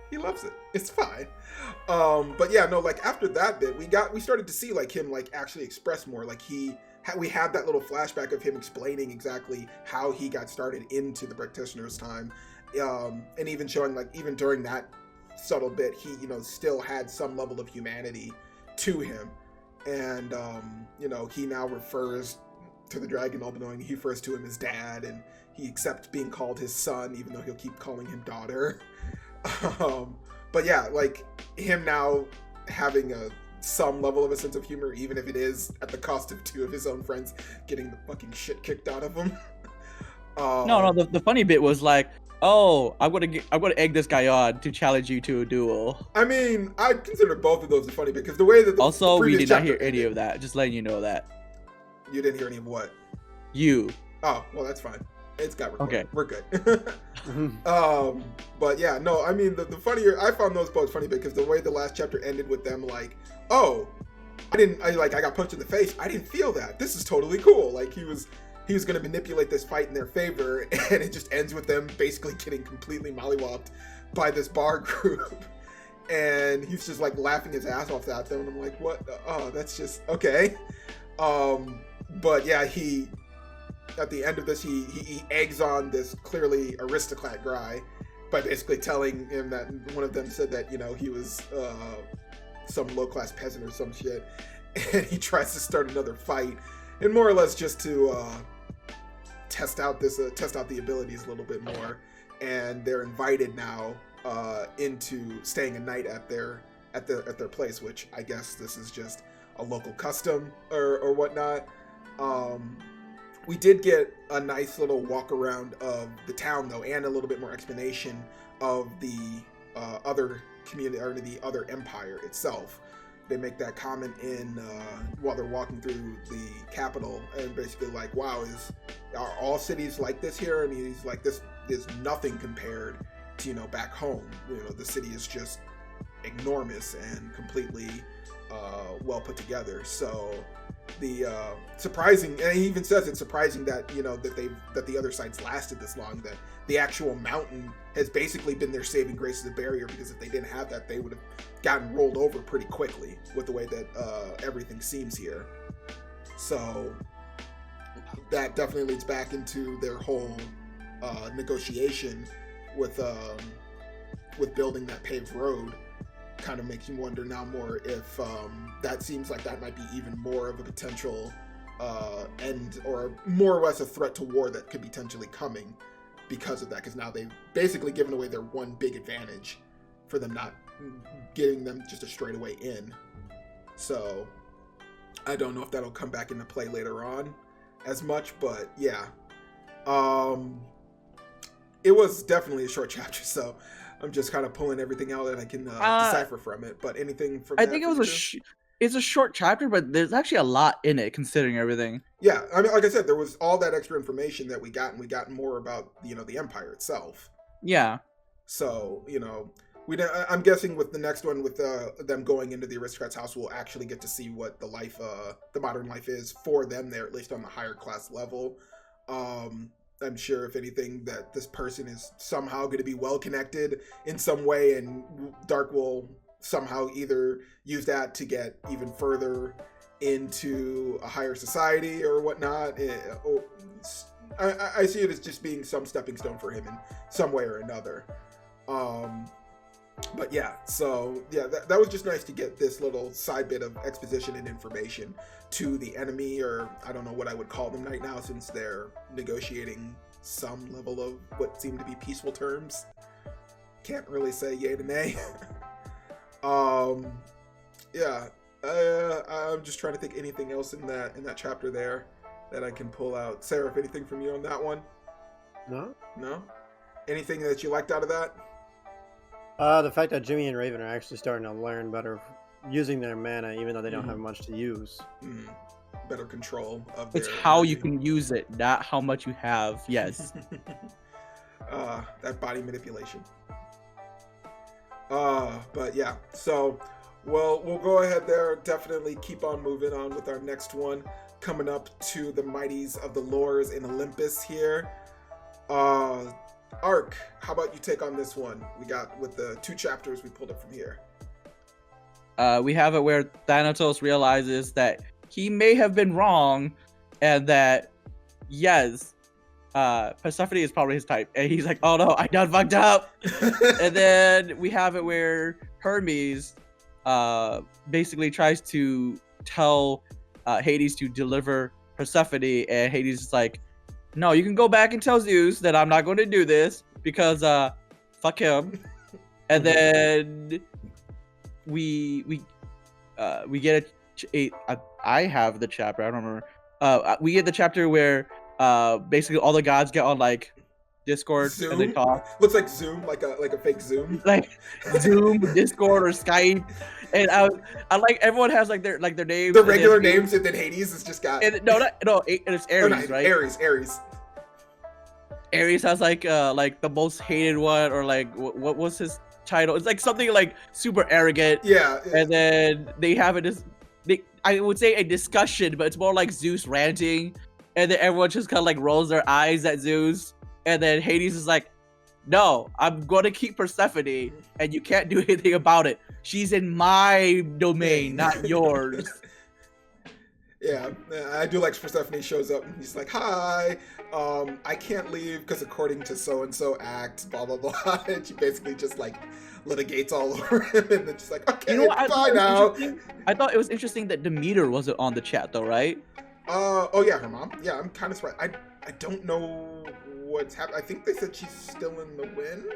He loves it. It's fine. But yeah, no, like after that bit, we started to see like him like actually express more. Like we had that little flashback of him explaining exactly how he got started into the practitioner's time. And even showing like even during that subtle bit, he, you know, still had some level of humanity to him. And, you know, he now refers to the dragon, all knowing he refers to him as dad, and he accepts being called his son, even though he'll keep calling him daughter. But yeah, like him now having some level of a sense of humor, even if it is at the cost of 2 of his own friends getting the fucking shit kicked out of him. No, the funny bit was like, oh, I'm gonna egg this guy on to challenge you to a duel. I mean, I consider both of those a funny bit because the way that also the we did not hear ended, any of that. Just letting you know that. You didn't hear any of what? You. Oh, well, that's fine. It's got recorded. Okay. We're good. But yeah, no, I mean, the funnier, I found those both funny because the way the last chapter ended with them like, oh, I got punched in the face. I didn't feel that. This is totally cool. Like he was going to manipulate this fight in their favor, and it just ends with them basically getting completely mollywopped by this bar group. And he's just like laughing his ass off at them, and I'm like, what? Oh, that's just okay. But yeah, at the end of this, he eggs on this clearly aristocrat guy by basically telling him that one of them said that, you know, he was some low-class peasant or some shit, and he tries to start another fight, and more or less just to test out the abilities a little bit more. And they're invited now into staying a night at their place, which I guess this is just a local custom or whatnot. We did get a nice little walk around of the town though, and a little bit more explanation of the other community, or the other empire itself. They make that comment in while they're walking through the capital, and basically like, wow, are all cities like this here? And he's like, this is nothing compared to, you know, back home. You know, the city is just enormous and completely well put together. So the surprising, and he even says it's surprising that, you know, that the other side's lasted this long, that the actual mountain has basically been their saving grace as a barrier, because if they didn't have that, they would have gotten rolled over pretty quickly with the way that everything seems here. So that definitely leads back into their whole negotiation with building that paved road. Kind of makes you wonder now more if that seems like that might be even more of a potential end, or more or less a threat to war that could be potentially coming because of that, because now they've basically given away their one big advantage for them not giving them just a straightaway in. So I don't know if that'll come back into play later on as much, but yeah, it was definitely a short chapter, so I'm just kind of pulling everything out that I can decipher from it. But anything from I think it was it's a short chapter, but there's actually a lot in it considering everything. Yeah, I mean, like I said, there was all that extra information that we got, and we got more about, you know, the empire itself. Yeah. So, you know, I'm guessing with the next one, with them going into the aristocrat's house, we'll actually get to see what the modern life is for them there, at least on the higher class level. I'm sure, if anything, that this person is somehow going to be well connected in some way, and Dark will somehow either use that to get even further into a higher society or whatnot. I see it as just being some stepping stone for him in some way or another. But yeah, so yeah, that was just nice to get this little side bit of exposition and information to the enemy, or I don't know what I would call them right now, since they're negotiating some level of what seem to be peaceful terms. Can't really say yay to nay. Yeah, I'm just trying to think anything else in that chapter there that I can pull out. Seraph, anything from you on that one? No? Anything that you liked out of that? The fact that Jimmy and Raven are actually starting to learn better using their mana, even though they don't have much to use. Better control of It's how you can use it, not how much you have. Yes. That body manipulation. But yeah, so we'll go ahead there. Definitely keep on moving on with our next one, coming up to the mighties of the lores in Olympus here. Ark, how about you take on this one? We got with the 2 chapters we pulled up from here. We have it where Thanatos realizes that he may have been wrong, and that, yes, Persephone is probably his type. And he's like, oh no, I done fucked up. And then we have it where Hermes basically tries to tell Hades to deliver Persephone, and Hades is like, no, you can go back and tell Zeus that I'm not going to do this because fuck him. And then we get I have the chapter. I don't remember. We get the chapter where basically all the gods get on like Discord Zoom? and they talk. Looks like Zoom, like a fake Zoom. Like Zoom, Discord, or Skype. And I like everyone has like their names. The regular names, and then Hades has just got. And it's Ares, right? Ares. Ares has like the most hated one, or like what was his title? It's like something like super arrogant. Yeah. And then they have I would say a discussion, but it's more like Zeus ranting, and then everyone just kind of like rolls their eyes at Zeus, and then Hades is like, "No, I'm going to keep Persephone, and you can't do anything about it. She's in my domain, not yours." Yeah, I do like Persephone shows up and he's like, "Hi, I can't leave because according to so and so act, blah blah blah." And she basically just like litigates all over him, and then she's like, "Okay, bye now." I thought it was interesting that Demeter wasn't on the chat though, right? Oh yeah, her mom. Yeah, I'm kind of surprised. I don't know what's happened. I think they said she's still in the wind.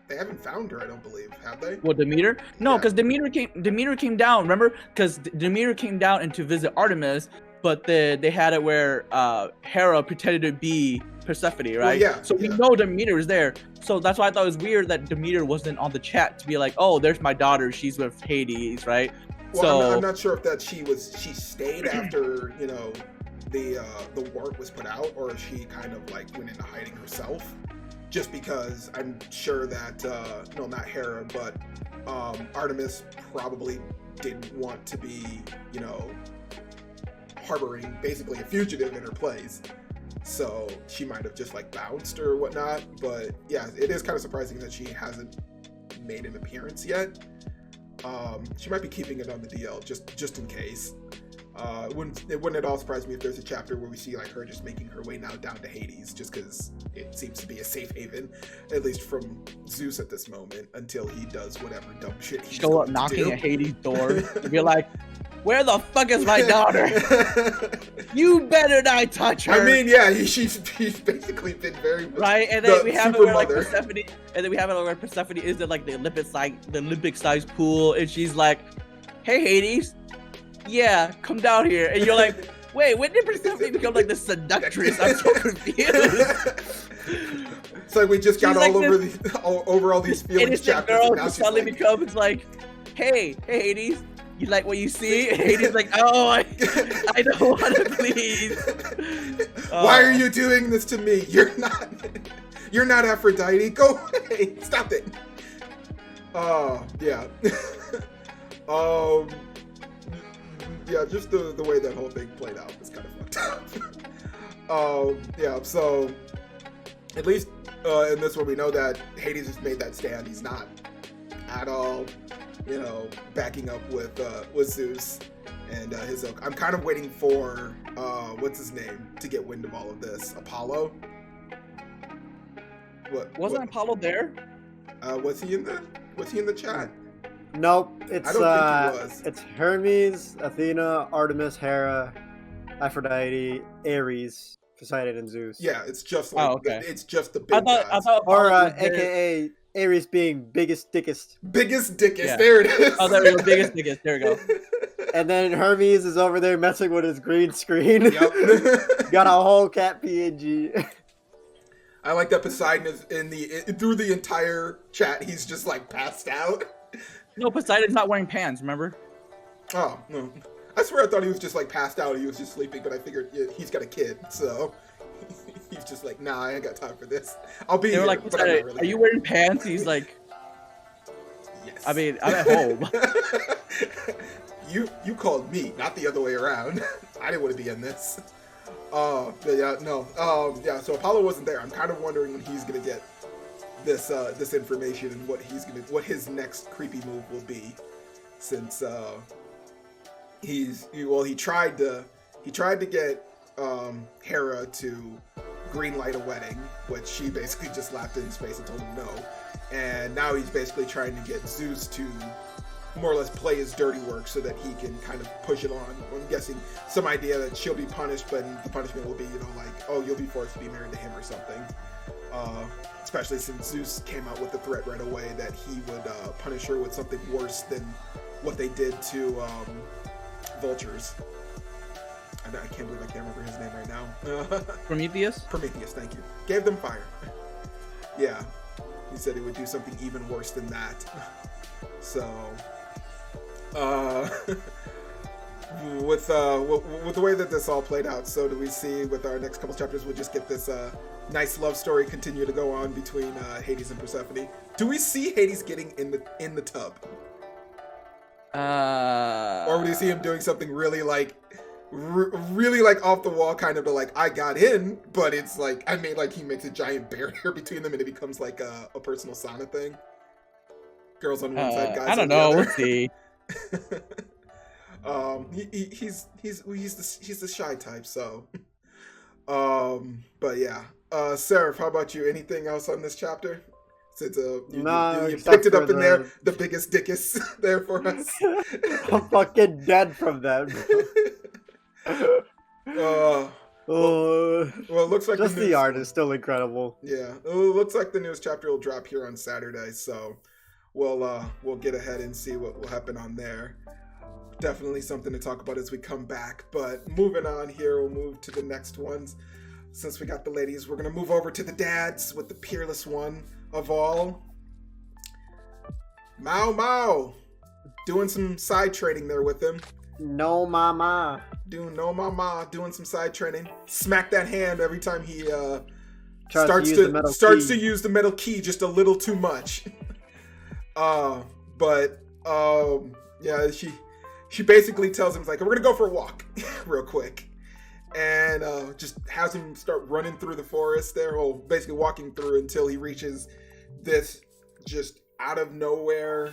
They haven't found her, I don't believe, have they? Well, Demeter? No, Yeah. because Demeter came down. Remember? Because Demeter came down and to visit Artemis, but they had it where Hera pretended to be Persephone, right? Well, yeah. So we know Demeter is there. So that's why I thought it was weird that Demeter wasn't on the chat to be like, "Oh, there's my daughter. She's with Hades," right? Well, so I'm not sure if that she stayed after the warrant was put out, or if she kind of like went into hiding herself. Just because I'm sure that no, not Hera, but Artemis probably didn't want to be, harboring basically a fugitive in her place. So she might have just like bounced or whatnot. But yeah, it is kind of surprising that she hasn't made an appearance yet. She might be keeping it on the DL just in case. It wouldn't at all surprise me if there's a chapter where we see like her just making her way now down to Hades, just because it seems to be a safe haven, at least from Zeus at this moment, until he does whatever dumb shit he's show up knocking at Hades' door and be like, "Where the fuck is my daughter? You better not touch her." I mean, yeah, he's basically been very right. And then we have it where like mother. Persephone, and then we have it where Persephone is in like the Olympic size pool, and she's like, "Hey Hades, yeah, come down here." And you're like, "Wait, when did Persephone become like the seductress?" I'm so confused. It's like we just got She's all like over all these feelings innocent chapters, girl and now who she's suddenly like, becomes like, hey Hades, you like what you see? And Hades like, "Oh, I don't want to, please." "Why are you doing this to me? You're not Aphrodite. Go away. Stop it." Yeah. Yeah, just the way that whole thing played out was kind of fucked up. Yeah, so at least in this one we know that Hades has made that stand. He's not at all, backing up with Zeus and his oak. I'm kind of waiting for what's his name to get wind of all of this. Apollo. Wasn't Apollo there? Was he in the chat? Nope. It's I don't think he was. It's Hermes, Athena, Artemis, Hera, Aphrodite, Ares, Poseidon, and Zeus. Yeah, it's just like it's just the big I guys. thought Or Apollo was there. AKA Ares being biggest dickest. Biggest dickest. Yeah. There it is. Oh, there we go. Biggest. There we go. And then Hermes is over there messing with his green screen. Yep. Got a whole cat PNG. I like that Poseidon is through the entire chat. He's just like passed out. No, Poseidon's not wearing pants. Remember? Oh no! I swear I thought he was just like passed out. He was just sleeping, but I figured he's got a kid, so he's just like, "Nah, I ain't got time for this. I'll be They here." were like, but I'm not "Poseidon, really are you here." wearing pants?" He's like, Yes. "I mean, I'm at home." You called me, not the other way around. I didn't want to be in this. But yeah, no. Yeah. So Apollo wasn't there. I'm kind of wondering when he's gonna get this information and what his next creepy move will be, since he tried to get Hera to greenlight a wedding, which she basically just laughed in his face and told him no, and now he's basically trying to get Zeus to more or less play his dirty work so that he can kind of push it on. I'm guessing some idea that she'll be punished, but the punishment will be, like, oh, you'll be forced to be married to him or something. Especially since Zeus came out with the threat right away that he would punish her with something worse than what they did to vultures. I can't believe I can't remember his name right now. Prometheus? Prometheus, thank you. Gave them fire. Yeah. He said he would do something even worse than that. So, with the way that this all played out, so do we see with our next couple chapters, we'll just get this nice love story continue to go on between Hades and Persephone. Do we see Hades getting in the tub? Or would you see him doing something really like off the wall, kind of to like, I got in, but it's like, I mean, like he makes a giant barrier between them and it becomes like a personal sauna thing. Girls on one side, guys I don't on know. the We'll see. He's the shy type, so. But yeah. Seraph, how about you? Anything else on this chapter? Since you picked it up in there, the biggest dickus there for us. I'm fucking dead from that. Well, it looks like just the art is still incredible. Yeah, it looks like the newest chapter will drop here on Saturday, so we'll get ahead and see what will happen on there. Definitely something to talk about as we come back. But moving on here, we'll move to the next ones. Since we got the ladies, we're gonna move over to the dads with the peerless one of all, Mao, doing some side trading there with him. No mama. Doing some side trading. Smack that hand every time he starts to use the metal key just a little too much. Yeah, she basically tells him, like, we're gonna go for a walk real quick. And just has him start running through the forest there, or basically walking through until he reaches this just out of nowhere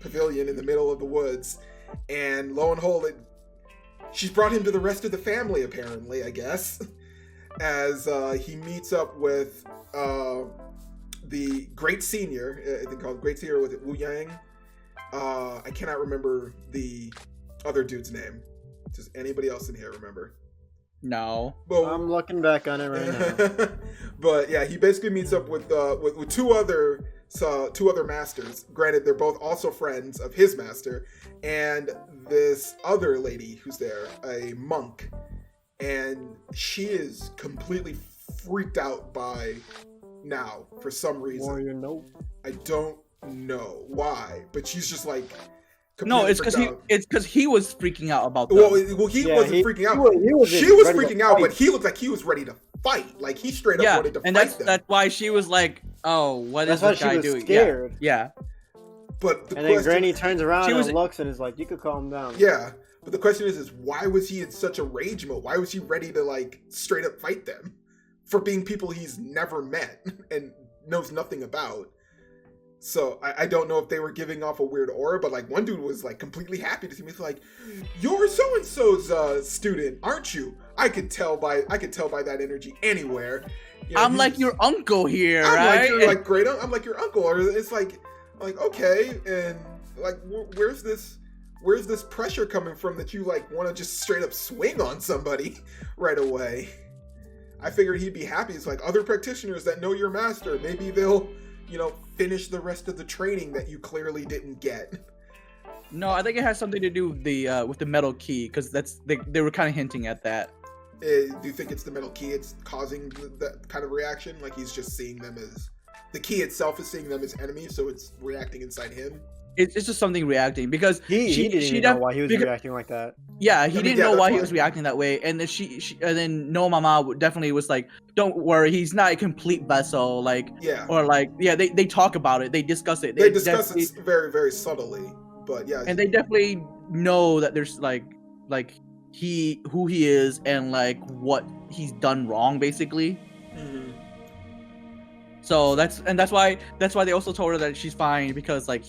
pavilion in the middle of the woods. And lo and behold, she's brought him to the rest of the family, apparently, I guess, as he meets up with the great senior, I think called Great Senior, with Wu Yang. I cannot remember the other dude's name. Does anybody else in here remember? No. Well, I'm looking back on it right now. But yeah, he basically meets up with two other masters. Granted, they're both also friends of his master, and this other lady who's there, a monk, and she is completely freaked out by now for some reason. Warrior, no. I don't know why, but she's just like. No, it's because he was freaking out about them. Well, he wasn't freaking out. She was freaking out, but he looked like he was ready to fight. Like he straight up wanted to fight them. That's why she was like, "Oh, what is this guy doing?" Scared. Yeah. But then Granny turns around and looks and is like, "You could calm down." Yeah, but the question is why was he in such a rage mode? Why was he ready to like straight up fight them for being people he's never met and knows nothing about? So I don't know if they were giving off a weird aura, but like one dude was like completely happy to see me. He's like, "You're so and so's student, aren't you? I could tell by that energy anywhere." You know, I'm like your uncle here, I'm right? like your great. I'm like your uncle, or it's like okay, and like where's this pressure coming from that you like want to just straight up swing on somebody right away? I figured he'd be happy. It's like other practitioners that know your master, maybe they'll, finish the rest of the training that you clearly didn't get. No, I think it has something to do with the metal key, because they were kind of hinting at that. Do you think it's the metal key it's causing that kind of reaction? Like he's just seeing them as the key itself is seeing them as enemies, so it's reacting inside him. It's just something reacting because he didn't know why he was reacting like that. Yeah, he didn't know why he was reacting that way, and then and then No Mama definitely was like, "Don't worry, he's not a complete vessel." Like, they talk about it, they discuss it. They discuss it very, very subtly, but yeah, and they definitely know that there's like who he is and like what he's done wrong, basically. Mm-hmm. So that's why they also told her that she's fine, because like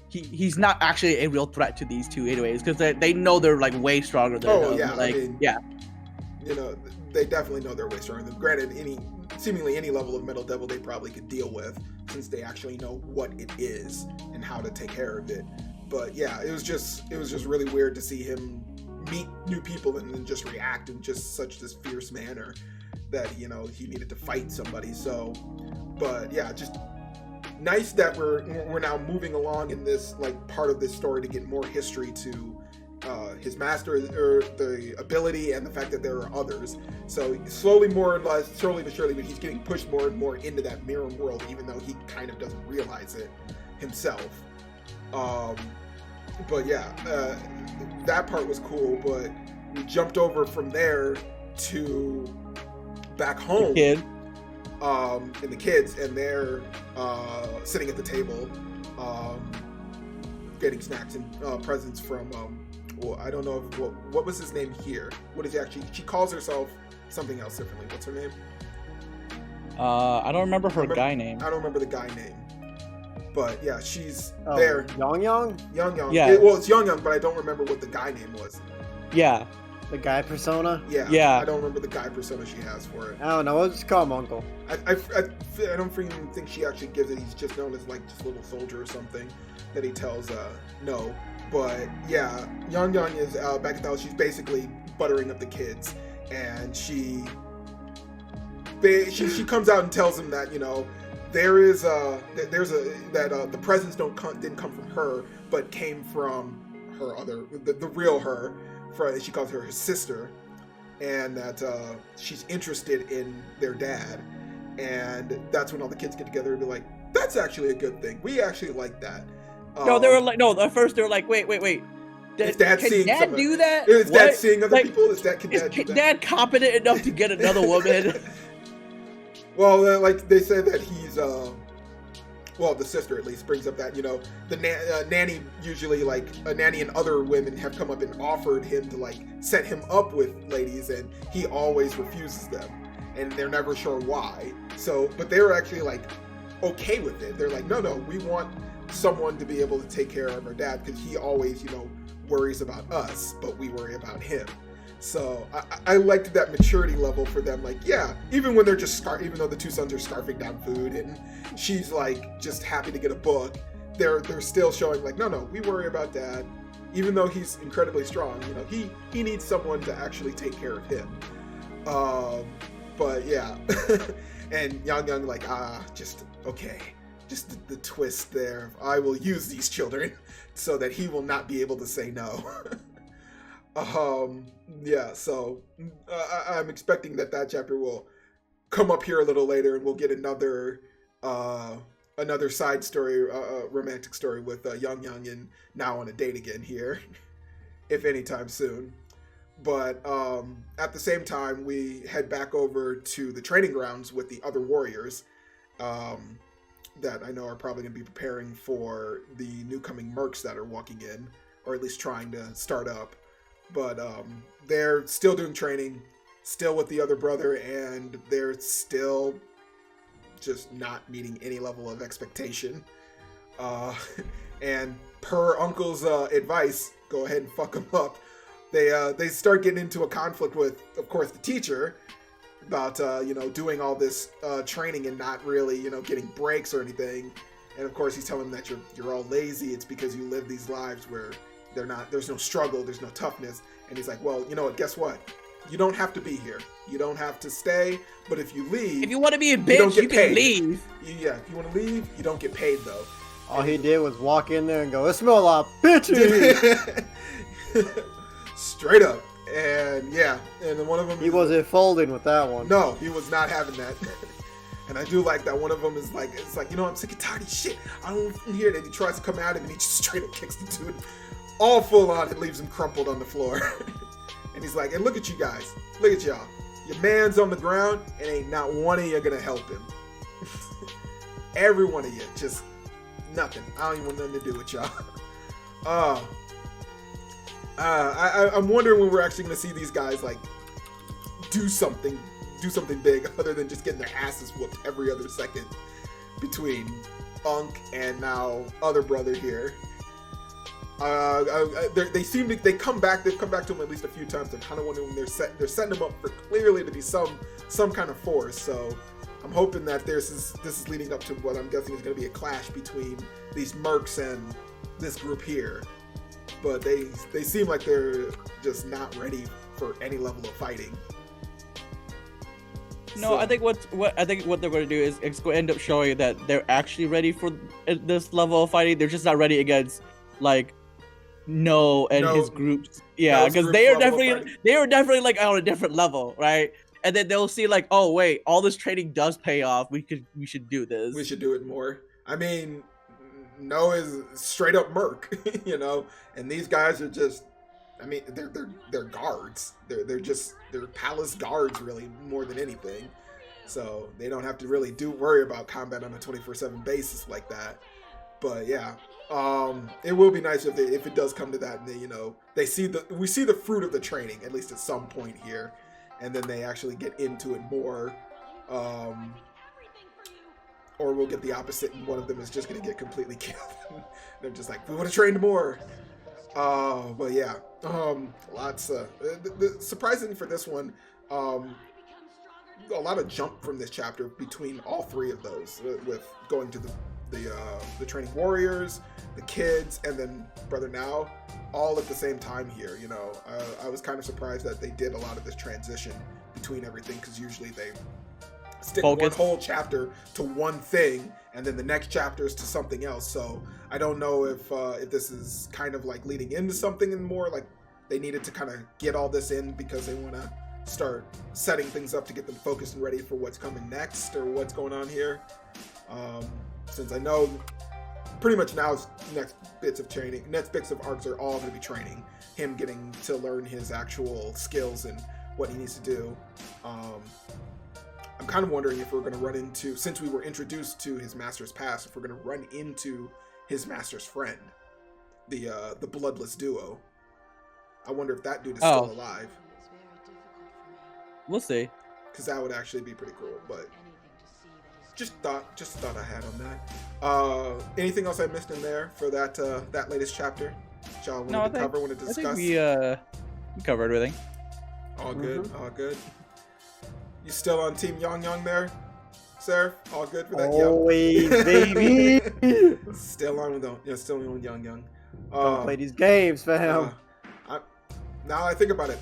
he's not actually a real threat to these two anyways, because they know they're like way stronger than him. Yeah, like, I mean, yeah, they definitely know their way stronger. Granted, seemingly any level of Metal Devil they probably could deal with, since they actually know what it is and how to take care of it. But yeah, it was just really weird to see him meet new people and then just react in just such this fierce manner that, he needed to fight somebody. So, but yeah, just nice that we're now moving along in this like part of this story to get more history to his master, or the ability, and the fact that there are others. So slowly but surely, but he's getting pushed more and more into that mirror world, even though he kind of doesn't realize it himself. But yeah, that part was cool. But we jumped over from there to back home. And the kids, and they're sitting at the table, getting snacks and presents from. Well, I don't know what was his name here. What is he actually? She calls herself something else differently. What's her name? I don't remember her guy name. I don't remember the guy name. But yeah, she's there. Yong? Yong. Yeah. It's Yong, but I don't remember what the guy name was. Yeah. The guy persona? Yeah. I don't remember the guy persona she has for it. I don't know. We'll just call him Uncle. I don't even think she actually gives it. He's just known as like just little soldier or something that he tells no. But yeah, Yong is back at the house. She's basically buttering up the kids, and she comes out and tells them that there's the presents didn't come from her, but came from her the real her. She calls her sister, and that she's interested in their dad, and that's when all the kids get together and be like, "That's actually a good thing. We actually like that." No, they were like, no. At first, they were like, wait. Is Dad can Dad do that? Is Dad seeing other people? Is Dad Dad competent enough to get another woman? Well, like they say that he's well, the sister at least brings up that the nanny usually, like a nanny and other women have come up and offered him to like set him up with ladies, and he always refuses them, and they're never sure why. So, but they were actually like okay with it. They're like, no, we want someone to be able to take care of our dad, because he always worries about us, but we worry about him. So I liked that maturity level for them. Like, yeah, even when they're just even though the two sons are scarfing down food and she's like just happy to get a book, they're still showing like, no, we worry about dad, even though he's incredibly strong. He needs someone to actually take care of him. But yeah, and Yong like, just okay. Just the twist there. I will use these children so that he will not be able to say no. Yeah, so I'm expecting that chapter will come up here a little later, and we'll get another side story, romantic story with Yong and now on a date again here, if anytime soon. But at the same time, we head back over to the training grounds with the other warriors. That I know are probably going to be preparing for the new coming mercs that are walking in, or at least trying to start up. But they're still doing training, still with the other brother, and they're still just not meeting any level of expectation. And per Uncle's advice, go ahead and fuck them up. They start getting into a conflict with, of course, the teacher, about doing all this training and not really getting breaks or anything. And of course he's telling them that you're all lazy. It's because you live these lives where there's no struggle, there's no toughness. And he's like, well, what, guess what, you don't have to be here, you don't have to stay, but if you leave, if you want to be a bitch, you can leave. Yeah, if you want to leave, you don't get paid though. All he did was walk in there and go, it smells like bitchy. Straight up. And yeah, and then one of them... He wasn't folding with that one. No, he was not having that. And I do like that one of them is like, it's like, I'm sick and tired of shit. I don't want to hear that. He tries to come at him and he just straight up kicks the dude all full on and leaves him crumpled on the floor. And he's like, and look at you guys. Look at y'all. Your man's on the ground and ain't not one of you gonna help him. Every one of you, just nothing. I don't even want nothing to do with y'all. I'm wondering when we're actually going to see these guys like do something big other than just getting their asses whooped every other second between Unk and now other brother here. They seem to they come back. They've come back to him at least a few times. I'm kind of wondering when they're setting him up for clearly to be some kind of force. So I'm hoping that this is leading up to what I'm guessing is going to be a clash between these mercs and this group here. But they seem like they're just not ready for any level of fighting. No, So- I think what they're going to do is it's going to end up showing that they're actually ready for this level of fighting. They're just not ready against like No and No- his groups. Yeah, No's because group they are level of definitely like on a different level, right? And then they'll see like, oh wait, all this training does pay off. We should do this. We should do it more. I mean, No is straight up merc, you know, and these guys are just. I mean, they're guards. They're palace guards, really, more than anything. So they don't have to really worry about combat on a 24/7 basis like that. But yeah, it will be nice if it does come to that, and they, you know, we see the fruit of the training at least at some point here, and then they actually get into it more. Or we'll get the opposite, and one of them is just going to get completely killed. They're just like, we would have trained more. But yeah, lots surprising for this one, a lot of jump from this chapter between all three of those, with going to the training warriors, the kids, and then Brother Now, all at the same time here. You know, I was kind of surprised that they did a lot of this transition between everything, because usually they stick one whole chapter to one thing, and then the next chapter is to something else. So I don't know if this is kind of like leading into something, and more like they needed to kind of get all this in because they want to start setting things up to get them focused and ready for what's coming next, or what's going on here. Since I know pretty much Now's next bits of arcs are all going to be training, him getting to learn his actual skills and what he needs to do. I'm kind of wondering if we're going to run into, since we were introduced to his master's past, if we're going to run into his master's friend, the bloodless duo. I wonder if that dude is still alive. We'll see. Because that would actually be pretty cool. But just thought I had on that. Anything else I missed in there for that latest chapter? Y'all wanted to discuss? I think we covered everything. All good, all good. You still on Team Yong there, Seraph? All good for that? Always, baby. Still on with still on Yong. Don't play these games, fam. Now I think about it.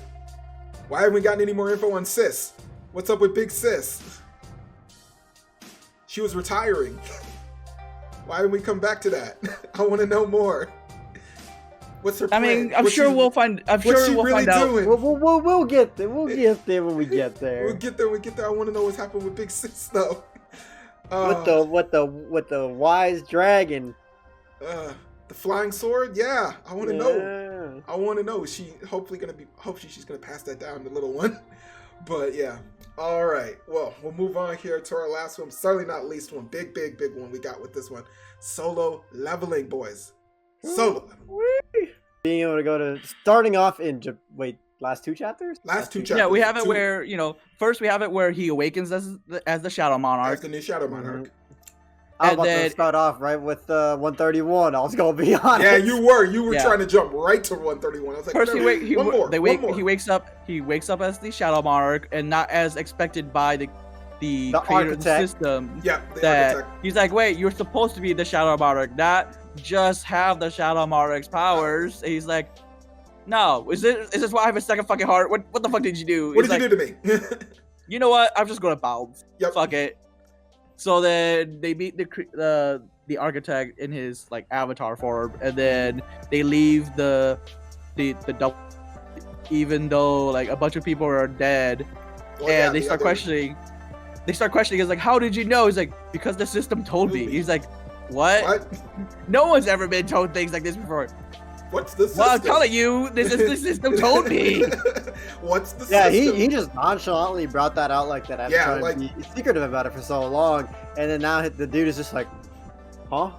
Why haven't we gotten any more info on Sis? What's up with Big Sis? She was retiring. Why haven't we come back to that? I want to know more. What's her plan? I mean, I'm sure we'll find out. We'll get there. We'll get there when we get there. We'll get there. I want to know what's happened with Big Sis though. With the wise dragon. The flying sword. Yeah, I want to know. I want to know. Is she hopefully she's gonna pass that down to the little one. But yeah. All right. Well, we'll move on here to our last one. Certainly not least one. Big one we got with this one. Solo leveling, boys. Solo leveling. Being able to go to starting off in last two chapters. Last two chapters. Yeah, we have it where first we have it where he awakens as the Shadow Monarch. As the new Shadow Monarch. I was about to start off right with 131. I was gonna be honest. Yeah, you were trying to jump right to 131. I was like, first he wakes up as the Shadow Monarch, and not as expected by the creator of the system. Yeah, the architect. He's like, wait, you're supposed to be the Shadow Monarch, not just have the Shadow Monarch's powers. And he's like, no, is this why I have a second fucking heart? What the fuck did you do? What did you do to me? You know what? I'm just gonna bounce. Yep. Fuck it. So then they meet the architect in his like avatar form, and then they leave the double, even though like a bunch of people are dead, and they start questioning. They start questioning. It's like, how did you know? He's like, because the system told me. He's like, what? No one's ever been told things like this before. What's the system? Well, I'm telling you, this is the system told me. What's the system? Yeah, he just nonchalantly brought that out like that after trying to be secretive about it for so long, and then now the dude is just like, huh?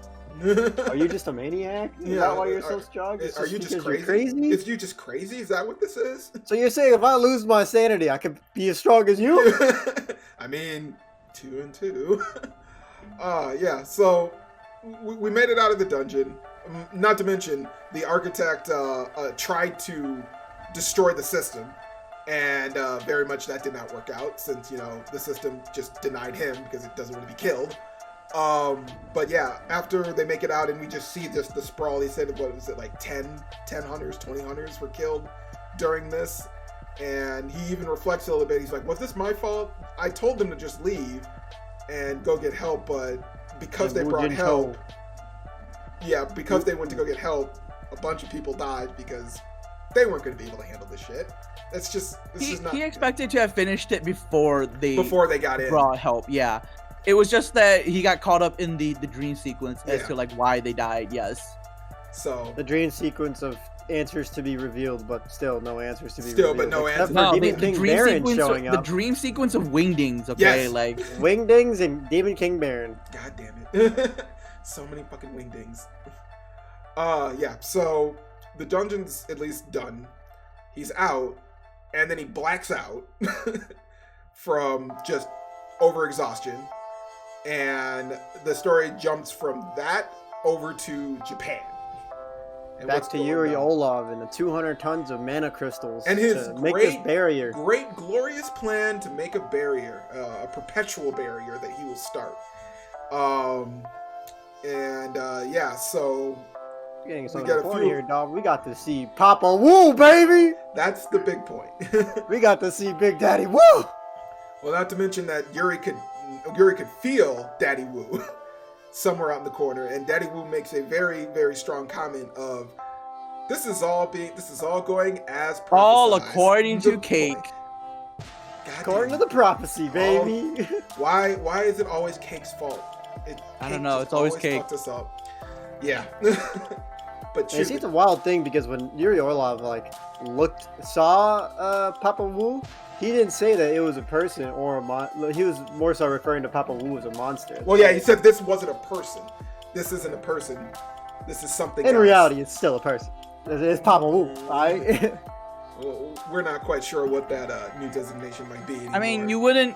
Are you just a maniac? Is that why you're so strong? Are you just crazy? Is you just crazy? Is that what this is? So you're saying if I lose my sanity, I could be as strong as you? I mean, 2 and 2. Yeah, so we made it out of the dungeon. Not to mention, the architect tried to destroy the system, and very much that did not work out, since, you know, the system just denied him because it doesn't want to be killed. But yeah, after they make it out and we just see just the sprawl, he said, what was it, like 10 hunters, 20 hunters were killed during this. And he even reflects a little bit. He's like, was this my fault? I told them to just leave and go get help, but because they brought help, because they went to go get help, a bunch of people died because they weren't going to be able to handle this shit. It's just, he expected to have finished it before they got in. Brought help, yeah. It was just that he got caught up in the dream sequence as to like why they died. Yes. So the dream sequence of answers to be revealed, but still no answers to be revealed. But no answers. No, the dream sequence showing up. The dream sequence of Wingdings. Okay, like Wingdings and Demon King Baron. God damn it! So many fucking Wingdings. Yeah. So the dungeon's at least done. He's out, and then he blacks out from just overexhaustion. And the story jumps from that over to Japan. And back to Yuri Olav and the 200 tons of mana crystals and his to make this barrier. Great, glorious plan to make a barrier, a perpetual barrier that he will start. Yeah, so getting something important here, dog. We got to see Papa Wu, baby. That's the big point. We got to see Big Daddy Wu. Well, not to mention that Yuri could feel Daddy Wu somewhere out in the corner, and Daddy Wu makes a very, very strong comment of, this is all going as prophesied. All according to Cake. According to the prophecy, baby. Why is it always Cake's fault? I don't know. It's always Cake. Fucked us up. Yeah. But it's a wild thing because when Yuri Orlov saw Papa Wu, he didn't say that it was a person or a he was more so referring to Papa Wu as a monster. Well, yeah, he said this wasn't a person. This isn't a person. This is something in else. reality, it's still a person. It's Papa Wu, right? Well, we're not quite sure what that new designation might be anymore. I mean, you wouldn't.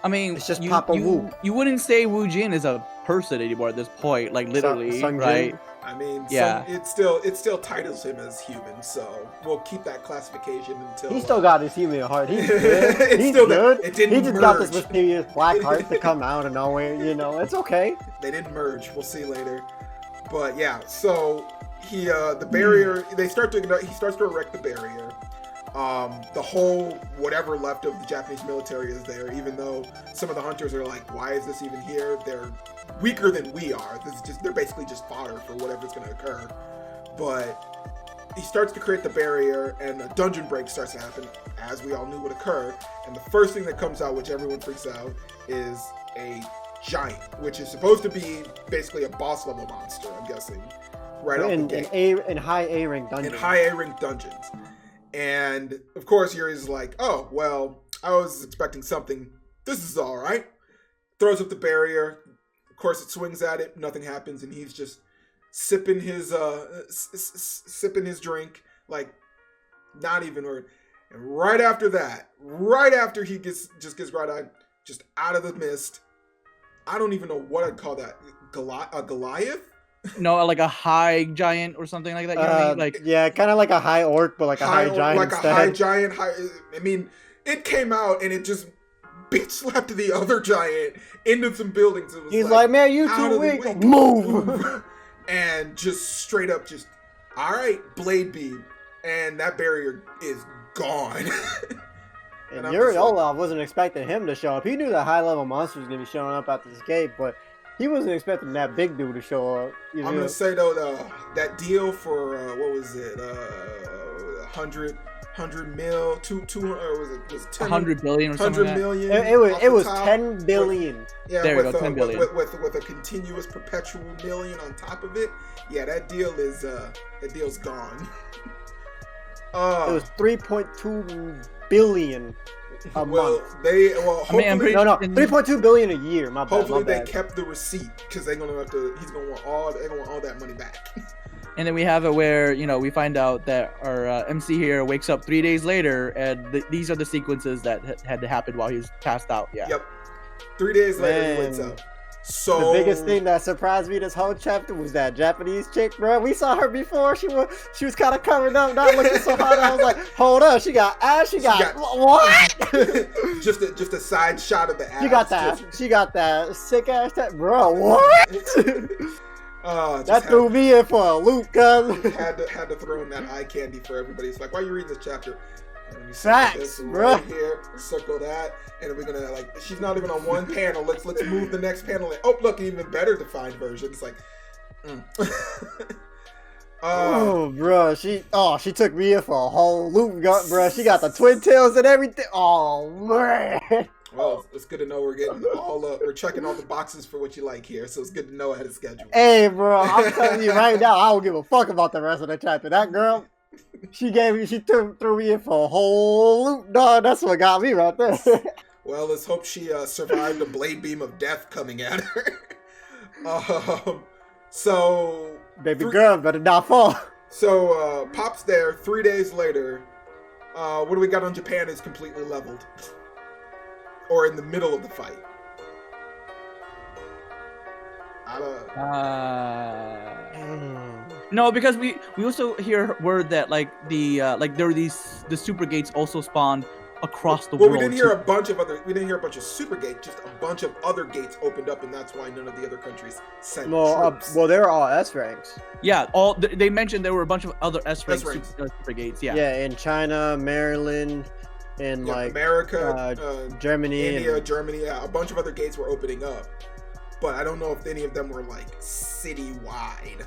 I mean, it's just Papa Wu. You wouldn't say Wu Jin is a person anymore at this point, like literally, right? I mean, yeah. It still titles him as human, so we'll keep that classification until he still got his human heart. He's good. He's still good. It didn't he just merge. Got this mysterious black heart to come out of nowhere. You know, it's okay. They didn't merge. We'll see later. But yeah, so he the barrier. He starts to erect the barrier. The whole whatever left of the Japanese military is there, even though some of the hunters are like, why is this even here? They're weaker than we are. They're basically just fodder for whatever's going to occur. But he starts to create the barrier, and a dungeon break starts to happen, as we all knew would occur. And the first thing that comes out, which everyone freaks out, is a giant, which is supposed to be basically a boss level monster, I'm guessing. Right off the gate. In high A rank dungeons. In high A rank dungeons. And of course, Yuri's like, oh, well, I was expecting something. This is all right. Throws up the barrier. Of course, it swings at it. Nothing happens. And he's just sipping his drink, like not even worried. And right after that, right after he gets right out of the mist, I don't even know what I'd call that. A Goliath? No, like a high giant or something like that. You know what I mean? Like, yeah, kind of like a high orc, but like a high giant. Like instead. A high giant. I mean, it came out and it just bitch slapped the other giant into some buildings. It was He's like, man, you too weak. Move. And just straight up, just all right, blade beam, and that barrier is gone. And Yuri Olav wasn't expecting him to show up. He knew that high level monster was gonna be showing up at this gate, but he wasn't expecting that big dude to show up. I'm gonna say though, that deal for what was it, 100 mil, 200, or was it just 10, 100 billion or something? 100 million. It was 10 billion. There we go, 10 billion. With a continuous perpetual million on top of it. Yeah, that deal's gone. It was 3.2 billion. A month. Hopefully, I mean, 3.2 billion a year. My bad. Hopefully they kept the receipt because they're gonna want all that money back. And then we have it where we find out that our MC here wakes up 3 days later, and these are the sequences that had to happen while he was passed out. Yeah. Yep. 3 days later he wakes up. So the biggest thing that surprised me this whole chapter was that Japanese chick, bro. We saw her before. She was kind of covered up, not looking so hot. I was like, hold up, she got ass. She got what? just a side shot of the ass. She got that sick ass. Bro, what? That threw me in for a loop, cuz. had to throw in that eye candy for everybody. It's like, why are you reading this chapter? Facts, bro. Right here, circle that, and we're gonna like. She's not even on one panel. Let's move the next panel. And, oh, look, even better defined version. It's like, oh, bro, she took me in for a whole loop, bro. She got the twin tails and everything. Oh man. Well, it's good to know we're getting we're checking all the boxes for what you like here, so it's good to know ahead of schedule. Hey, bro, I'm telling you right now, I don't give a fuck about the rest of the chapter. That girl, she threw me in for a whole loop, dog. That's what got me right there. Well, let's hope she survived a blade beam of death coming at her. So baby girl better not fall. So Pop's there 3 days later. What do we got on Japan is completely leveled. Or in the middle of the fight. No, because we also hear word that like there were the super gates also spawned across the world. Well, we didn't hear a bunch of super gates, just a bunch of other gates opened up, and that's why none of the other countries sent troops. Well, they're all S ranks. Yeah, they mentioned there were a bunch of other S ranks super gates. Yeah. Yeah, in China, Maryland. In like America, Germany, India, Germany, yeah, a bunch of other gates were opening up, but I don't know if any of them were like citywide.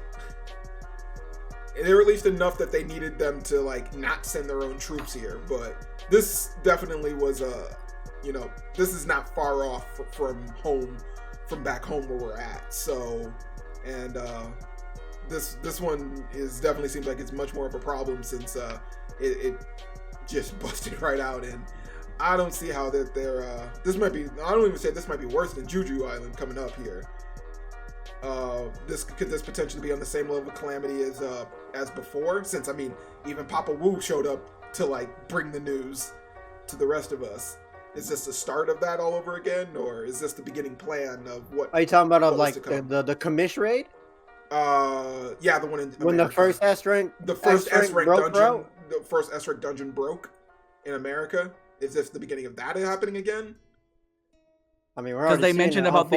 They were at least enough that they needed them to like not send their own troops here. But this definitely was this is not far off from back home where we're at. So, and this one definitely seems like it's much more of a problem since it just busted right out, and I don't see how that they're this might be, I don't even say this might be worse than Juju Island coming up here. Could this potentially be on the same level of calamity as before, since I mean even Papa Wu showed up to like bring the news to the rest of us. Is this the start of that all over again, or is this the beginning plan of what are you talking about, of like the commish raid? Yeah, the one in when America. the first S rank dungeon, the first S rank dungeon broke in America. Is this the beginning of that happening again? I mean, because they mentioned about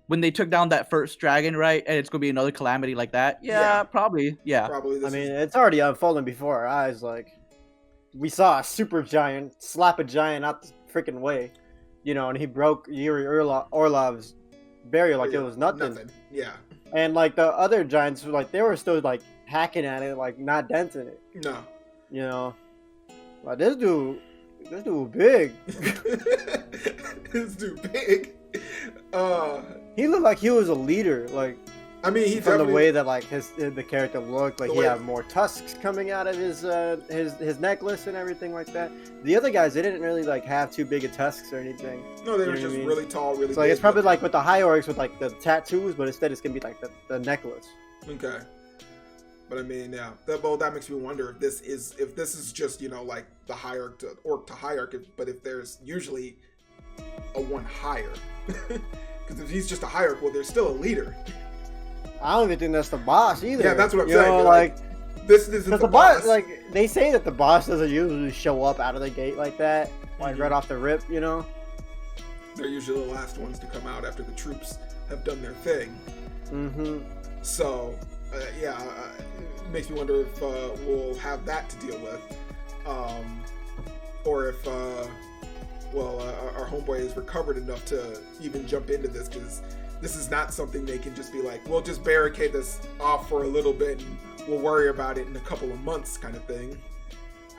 when they took down that first dragon, right? And it's gonna be another calamity like that. Yeah. Probably. Yeah, probably. I mean, it's already unfolding before our eyes. Like, we saw a super giant slap a giant out the freaking way, and he broke Yuri Orlov's barrier like it was nothing. Yeah. And like the other giants, like they were still like hacking at it, like not denting it. No. Like this dude big. This dude big. He looked like he was a leader. Like, I mean, he from the way that like the character looked, like he had more tusks coming out of his necklace and everything like that. The other guys, they didn't really like have too big of tusks or anything. No, they were just really tall, really. So like, it's probably like with the high orcs with like the tattoos, but instead it's gonna be like the necklace. Okay. But I mean, yeah, that makes me wonder if this is just like the hierarch to orc to hierarch, but if there's usually a one higher, because if he's just a hierarch, well, there's still a leader. I don't even think that's the boss either. Yeah, that's what I'm saying. Like this isn't the boss. Like they say that the boss doesn't usually show up out of the gate like that, like right off the rip. They're usually the last ones to come out after the troops have done their thing. Mm-hmm. So. It makes me wonder if we'll have that to deal with, or if our homeboy is recovered enough to even jump into this, because this is not something they can just be like, we'll just barricade this off for a little bit and we'll worry about it in a couple of months kind of thing.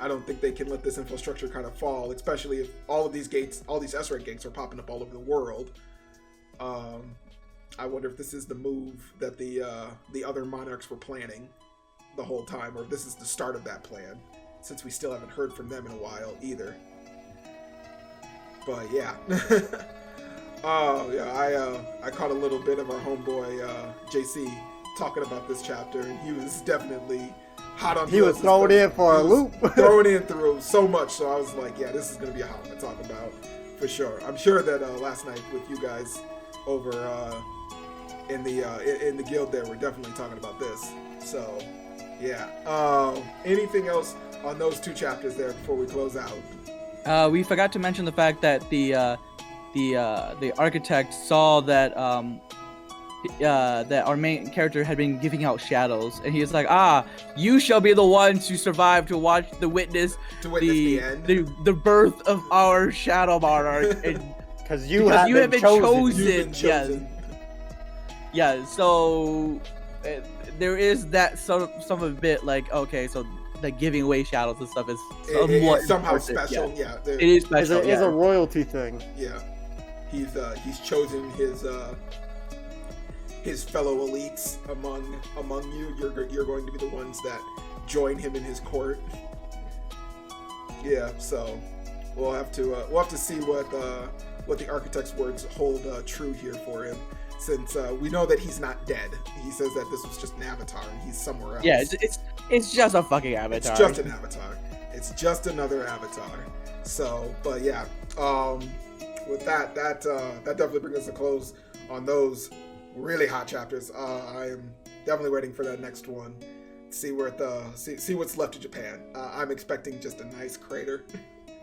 I don't think they can let this infrastructure kind of fall, especially if all of these gates, all these S-rank gates are popping up all over the world. I wonder if this is the move that the other monarchs were planning the whole time, or if this is the start of that plan, since we still haven't heard from them in a while either. But yeah. I caught a little bit of our homeboy JC talking about this chapter, and he was definitely hot on. He was thrown in for a loop. Thrown in through so much, so I was like, yeah, this is going to be a hot one to talk about for sure. I'm sure that last night with you guys over in the guild there were definitely talking about this. So yeah. Anything else on those 2 chapters there before we close out? We forgot to mention the fact that the architect saw that that our main character had been giving out shadows, and he was like, you shall be the one to survive to witness the end, the birth of our shadow monarch, because you have been chosen. Yeah, so there is that some of a bit like, okay, so the giving away shadows and stuff is somewhat somehow special. Yeah, it is special. It's a royalty thing. Yeah, he's chosen his fellow elites among you. You're going to be the ones that join him in his court. Yeah, so we'll have to see what the architect's words hold true here for him, since we know that he's not dead. He says that this was just an avatar and he's somewhere else. Yeah, it's just a fucking avatar. It's just an avatar. It's just another avatar. So, but yeah, with that definitely brings us to close on those really hot chapters. I am definitely waiting for that next one. See what's left of Japan. I'm expecting just a nice crater,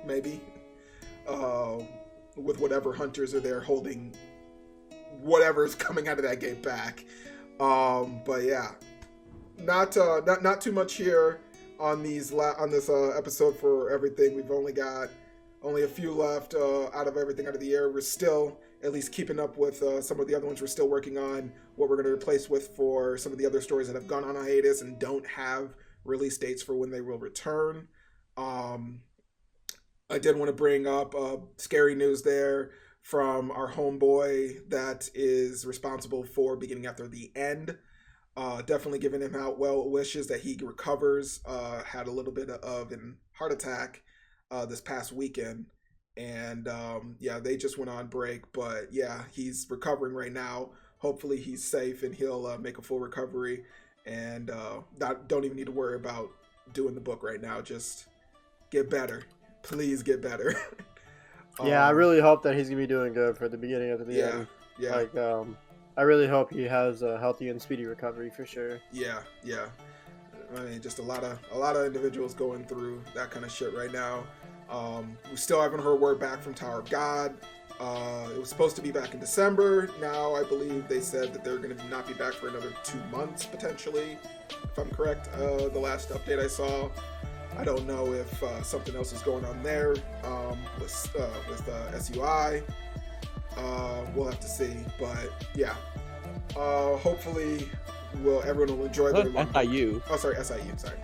maybe, with whatever hunters are there holding whatever's coming out of that gate back. But yeah, not too much here on this episode for everything. We've only got a few left out of everything out of the year. We're still at least keeping up with some of the other ones. We're still working on what we're going to replace with for some of the other stories that have gone on hiatus and don't have release dates for when they will return. I did want to bring up scary news there from our homeboy that is responsible for Beginning After the End. Definitely giving him out well wishes that he recovers. Had a little bit of a heart attack this past weekend. And yeah, they just went on break, but yeah, he's recovering right now. Hopefully he's safe and he'll make a full recovery, and don't even need to worry about doing the book right now. Just get better. Please get better. Yeah, I really hope that he's gonna be doing good for the beginning of the end. Yeah. Like, I really hope he has a healthy and speedy recovery for sure. Yeah. I mean, just a lot of individuals going through that kind of shit right now. We still haven't heard word back from Tower of God. It was supposed to be back in December. Now I believe they said that they're going to not be back for another 2 months potentially, if I'm correct. The last update I saw. I don't know if something else is going on there with SUI. We'll have to see, but yeah. Hopefully, everyone will enjoy their SIU. Oh, sorry, SIU. Sorry.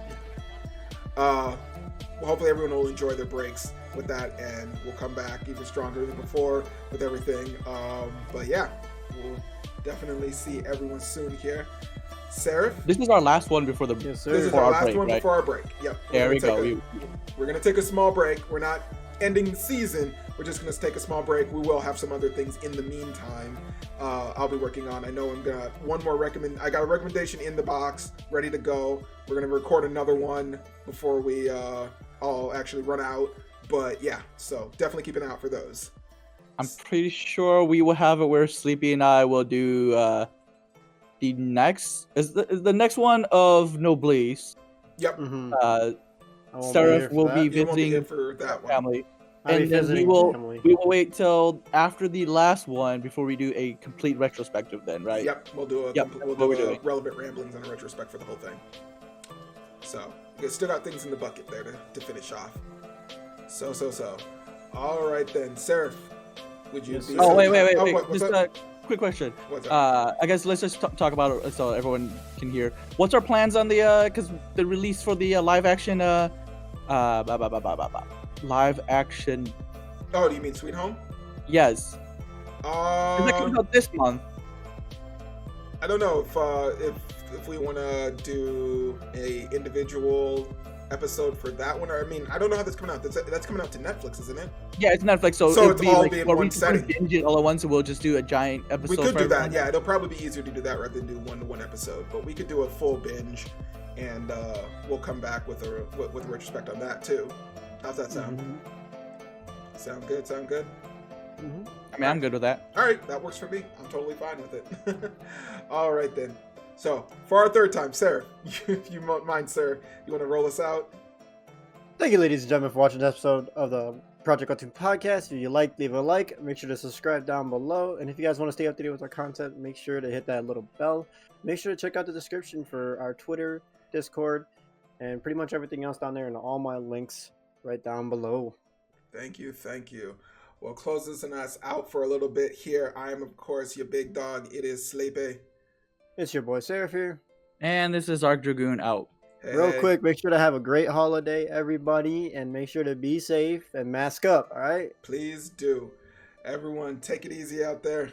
Hopefully everyone will enjoy their breaks with that, and we'll come back even stronger than before with everything. But yeah, we'll definitely see everyone soon here. Seraph? This is our last one before the This is our last one before our break. Yep. There we go. We're going to take a small break. We're not ending the season. We're just going to take a small break. We will have some other things in the meantime I'll be working on. I know I'm going to I got a recommendation in the box ready to go. We're going to record another one before we all actually run out. But yeah, so definitely keep an eye out for those. I'm pretty sure we will have it where Sleepy and I will do the next one of Noblesse. Yep. Mm-hmm. Seraph will be visiting for that family. And then we will wait till after the last one before we do a complete retrospective then, right? Yep, we'll do relevant ramblings and a retrospect for the whole thing. So, we still got things in the bucket there to finish off. So. All right then, Seraph, would you be... Oh, wait. Just a quick question. What's up? I guess let's just talk about it so everyone can hear. What's our plans on the, because the release for the live action, live action... Oh, do you mean Sweet Home? Yes. That comes out this month. I don't know if we want to do a individual episode for that one, or I mean, I don't know how that's coming out. That's coming out to Netflix, isn't it? Yeah, it's Netflix, so it's all be in one setting. Binge it all at once, and we'll just do a giant episode. We could do everyone. that. Yeah, it'll probably be easier to do that rather than do one episode. But we could do a full binge, and we'll come back with a retrospect on that too. How's that sound? Mm-hmm. Sound good. I mean, I'm good with that. All right, that works for me. I'm totally fine with it. All right, then. So, for our third time, Sarah, if you won't mind, Sarah, you want to roll us out? Thank you, ladies and gentlemen, for watching this episode of the Project WEBTOON podcast. If you like, leave a like. Make sure to subscribe down below. And if you guys want to stay up to date with our content, make sure to hit that little bell. Make sure to check out the description for our Twitter, Discord, and pretty much everything else down there, and all my links right down below. Thank you, thank you. Well, closing us out for a little bit here. I am, of course, your big dog. It is Sleepy. It's your boy Seraph here. And this is Arc Dragoon out. Hey, Real hey. quick, make sure to have a great holiday, everybody, and make sure to be safe and mask up, all right? Please do. Everyone, take it easy out there,